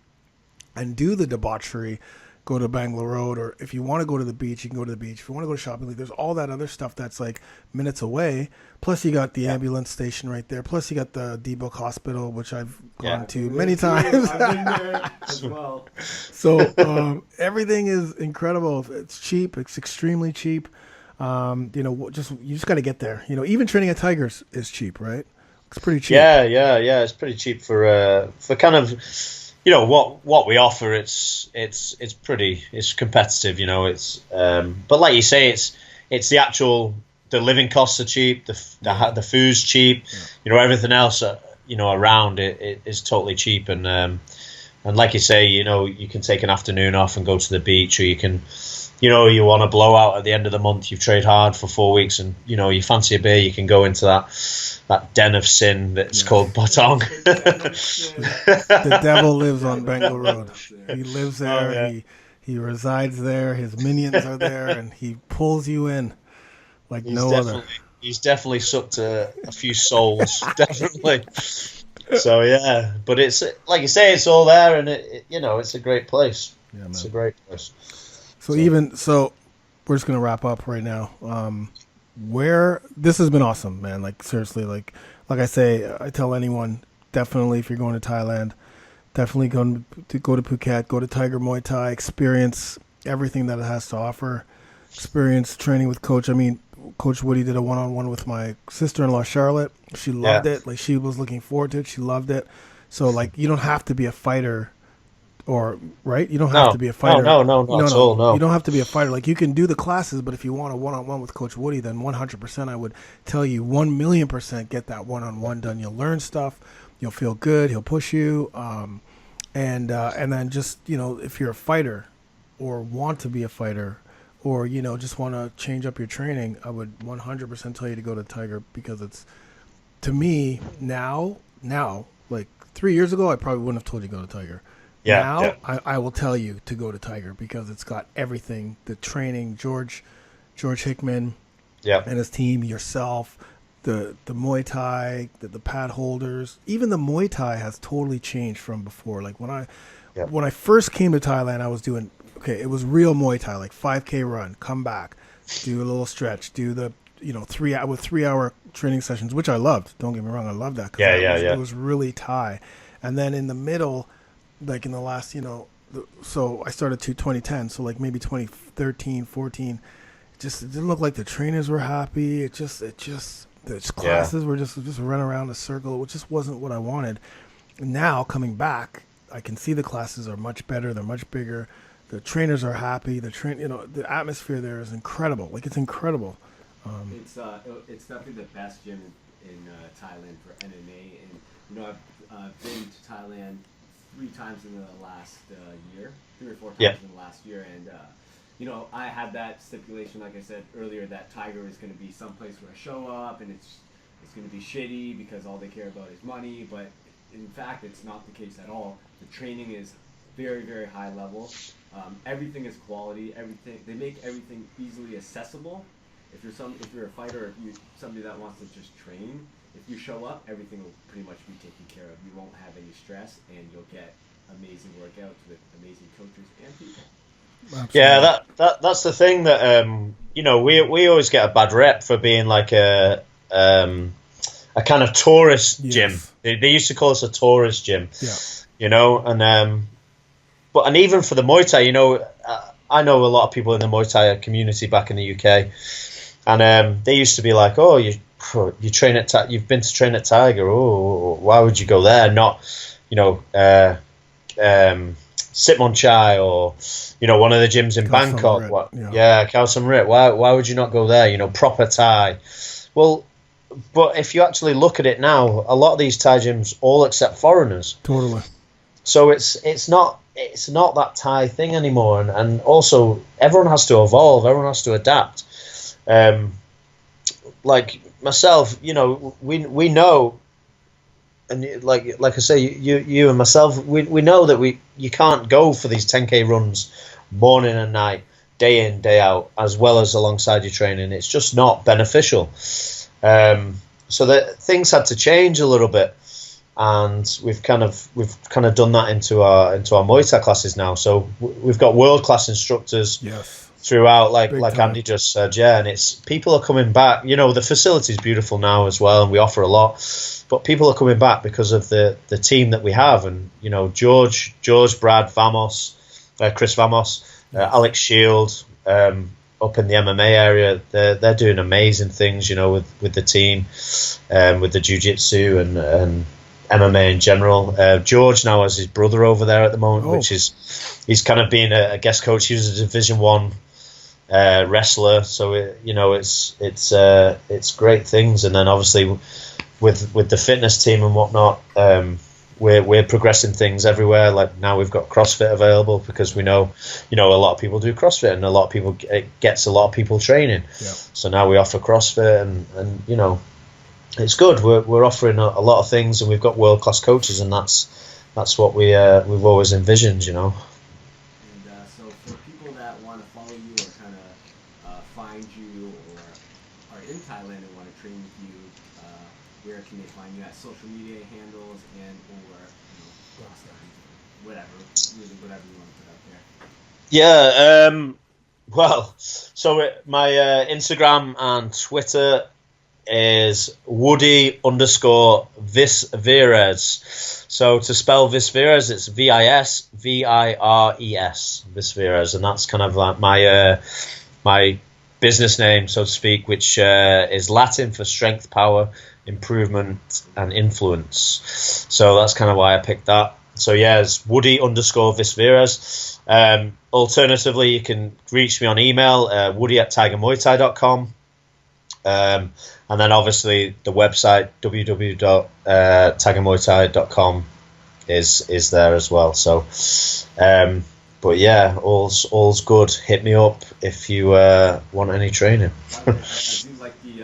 and do the debauchery, go to Bangalore Road, or if you want to go to the beach, you can go to the beach. If you want to go to shopping, like there's all that other stuff that's like minutes away. Plus you got the ambulance station right there. Plus you got the D-Book Hospital, which I've gone to many times. I've been there as well. So everything is incredible. It's cheap. It's extremely cheap. You just got to get there. Even training at Tigers is cheap, right? It's pretty cheap. Yeah. It's pretty cheap for kind of, what we offer. It's competitive. It's but like you say, it's the living costs are cheap. The food's cheap. Yeah. Everything else around it is totally cheap. And like you say, you can take an afternoon off and go to the beach, or you can. You want to blow out at the end of the month. You've trained hard for 4 weeks, and you fancy a beer. You can go into that den of sin that's called Botong. The devil lives on Bangalore Road. He lives there. Oh, yeah. He resides there. His minions are there, and he pulls you in like other. He's definitely sucked a few souls, definitely. So yeah, but it's like you say, it's all there, and it's a great place. Yeah, man. It's a great place. So we're just gonna wrap up right now. Where this has been awesome, man. Like seriously, like I say, I tell anyone, definitely if you're going to Thailand, definitely go to Phuket, go to Tiger Muay Thai, experience everything that it has to offer. Experience training with Coach. I mean, Coach Woody did a one-on-one with my sister-in-law Charlotte. She loved it. Like she was looking forward to it. She loved it. So like you don't have to be a fighter. Right? You don't have to be a fighter. No, not at all. No, you don't have to be a fighter. Like you can do the classes, but if you want a one-on-one with Coach Woody, then 100%, I would tell you 1,000,000% get that one-on-one done. You'll learn stuff. You'll feel good. He'll push you, and then just if you're a fighter, or want to be a fighter, or just want to change up your training, I would 100% tell you to go to Tiger, because it's, to me now like 3 years ago, I probably wouldn't have told you to go to Tiger. I will tell you to go to Tiger, because it's got everything. The training, George Hickman and his team, yourself, the Muay Thai, the pad holders. Even the Muay Thai has totally changed from before. Like when I first came to Thailand, I was doing, it was real Muay Thai, like 5K run, come back, do a little stretch, do the 3 hour training sessions, which I loved. Don't get me wrong, I loved that. It was really Thai. And then in the middle, like in the last, so I started 2010, so like maybe 2013, 14, it didn't look like the trainers were happy. The classes were just run around a circle, which just wasn't what I wanted. Now coming back, I can see the classes are much better. They're much bigger. The trainers are happy. The atmosphere there is incredible. Like it's incredible. It's definitely the best gym in Thailand for MMA, and I've been to Thailand 3 times in the last year, 3 or 4 times in the last year, and I had that stipulation, like I said earlier, that Tiger is going to be someplace where I show up and it's going to be shitty because all they care about is money, but in fact it's not the case at all. The training is very, very high level. Everything is quality. They make everything easily accessible. If you're a fighter, if you're somebody that wants to just train, if you show up, everything will pretty much be taken care of. You won't have any stress, and you'll get amazing workouts with amazing coaches and people. Absolutely. Yeah, that's the thing that we always get a bad rep for being like a kind of tourist gym. They used to call us a tourist gym. Yeah. And even for the Muay Thai, I know a lot of people in the Muay Thai community back in the UK, and they used to be like, "Oh, you train at you've been to train at Tiger. Oh, why would you go there? Not, Sitmon Chai or one of the gyms in Bangkok. Khao Sam Rit. Why would you not go there? Proper Thai. Well, but if you actually look at it now, a lot of these Thai gyms all accept foreigners. Totally. So it's not that Thai thing anymore, and also everyone has to evolve. Everyone has to adapt. Like myself, we know, and like I say, you and myself, we know that you can't go for these 10K runs morning and night, day in, day out, as well as alongside your training. It's just not beneficial. So that things had to change a little bit. and we've kind of done that into our Muay Thai classes now. So we've got world class instructors. Yes. Throughout, like Big time. Andy just said, yeah, and it's people are coming back. You know, the facility's beautiful now as well, and we offer a lot. But people are coming back because of the team that we have, and you know, George, Brad, Vamos, Chris Vamos, Alex Shield, up in the MMA area. They're doing amazing things, you know, with the team, with the jiu-jitsu and MMA in general. George now has his brother over there at the moment, which is he's kind of being a guest coach. He was a Division 1 wrestler, so it's great things. And then obviously with the fitness team and whatnot, we're progressing things everywhere. Like now we've got CrossFit available because we know, you know, a lot of people do CrossFit and a lot of people, it gets a lot of people training. Yeah. So now we offer CrossFit and you know, it's good. We're offering a lot of things, and we've got world class coaches, and that's what we've always envisioned, you know. And so for people that want to follow you or kind of find you, or are in Thailand and want to train with you, where can they find you at? Social media handles and or whatever, really whatever you want to put out there. Yeah. Well, so my Instagram and Twitter is Woody_Visvirez. So to spell Visvirez, it's Visvires, Visvirez, and that's kind of like my business name, so to speak, which is Latin for strength, power, improvement, and influence. So that's kind of why I picked that. So yeah, it's Woody_Visvirez. Alternatively, you can reach me on email, woody@tigermuaythai.com. And then obviously the website www.tigermuaythai.com is there as well. So, but yeah, all's good. Hit me up if you want any training. I do like the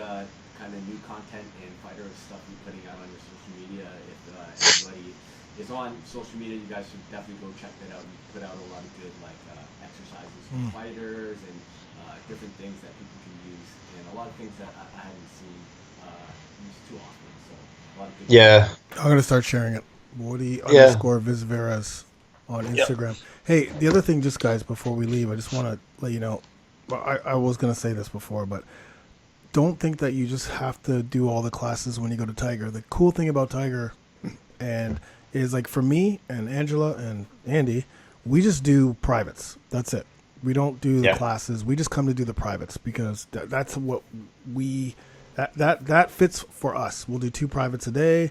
kind of new content and fighter stuff you're putting out on your social media. If anybody is on social media, you guys should definitely go check that out. You put out a lot of good like exercises for fighters and different things that people can use, and a lot of things that I haven't seen used too often. So a lot of good I'm gonna start sharing it. Woody_Visveras on Instagram. Hey, the other thing, just guys, before we leave, I just want to let you know. I was gonna say this before, but don't think that you just have to do all the classes when you go to Tiger. The cool thing about Tiger and is like for me and Angela and Andy, we just do privates. That's it. We don't do the classes. We just come to do the privates because that's what that fits for us. We'll do 2 privates a day.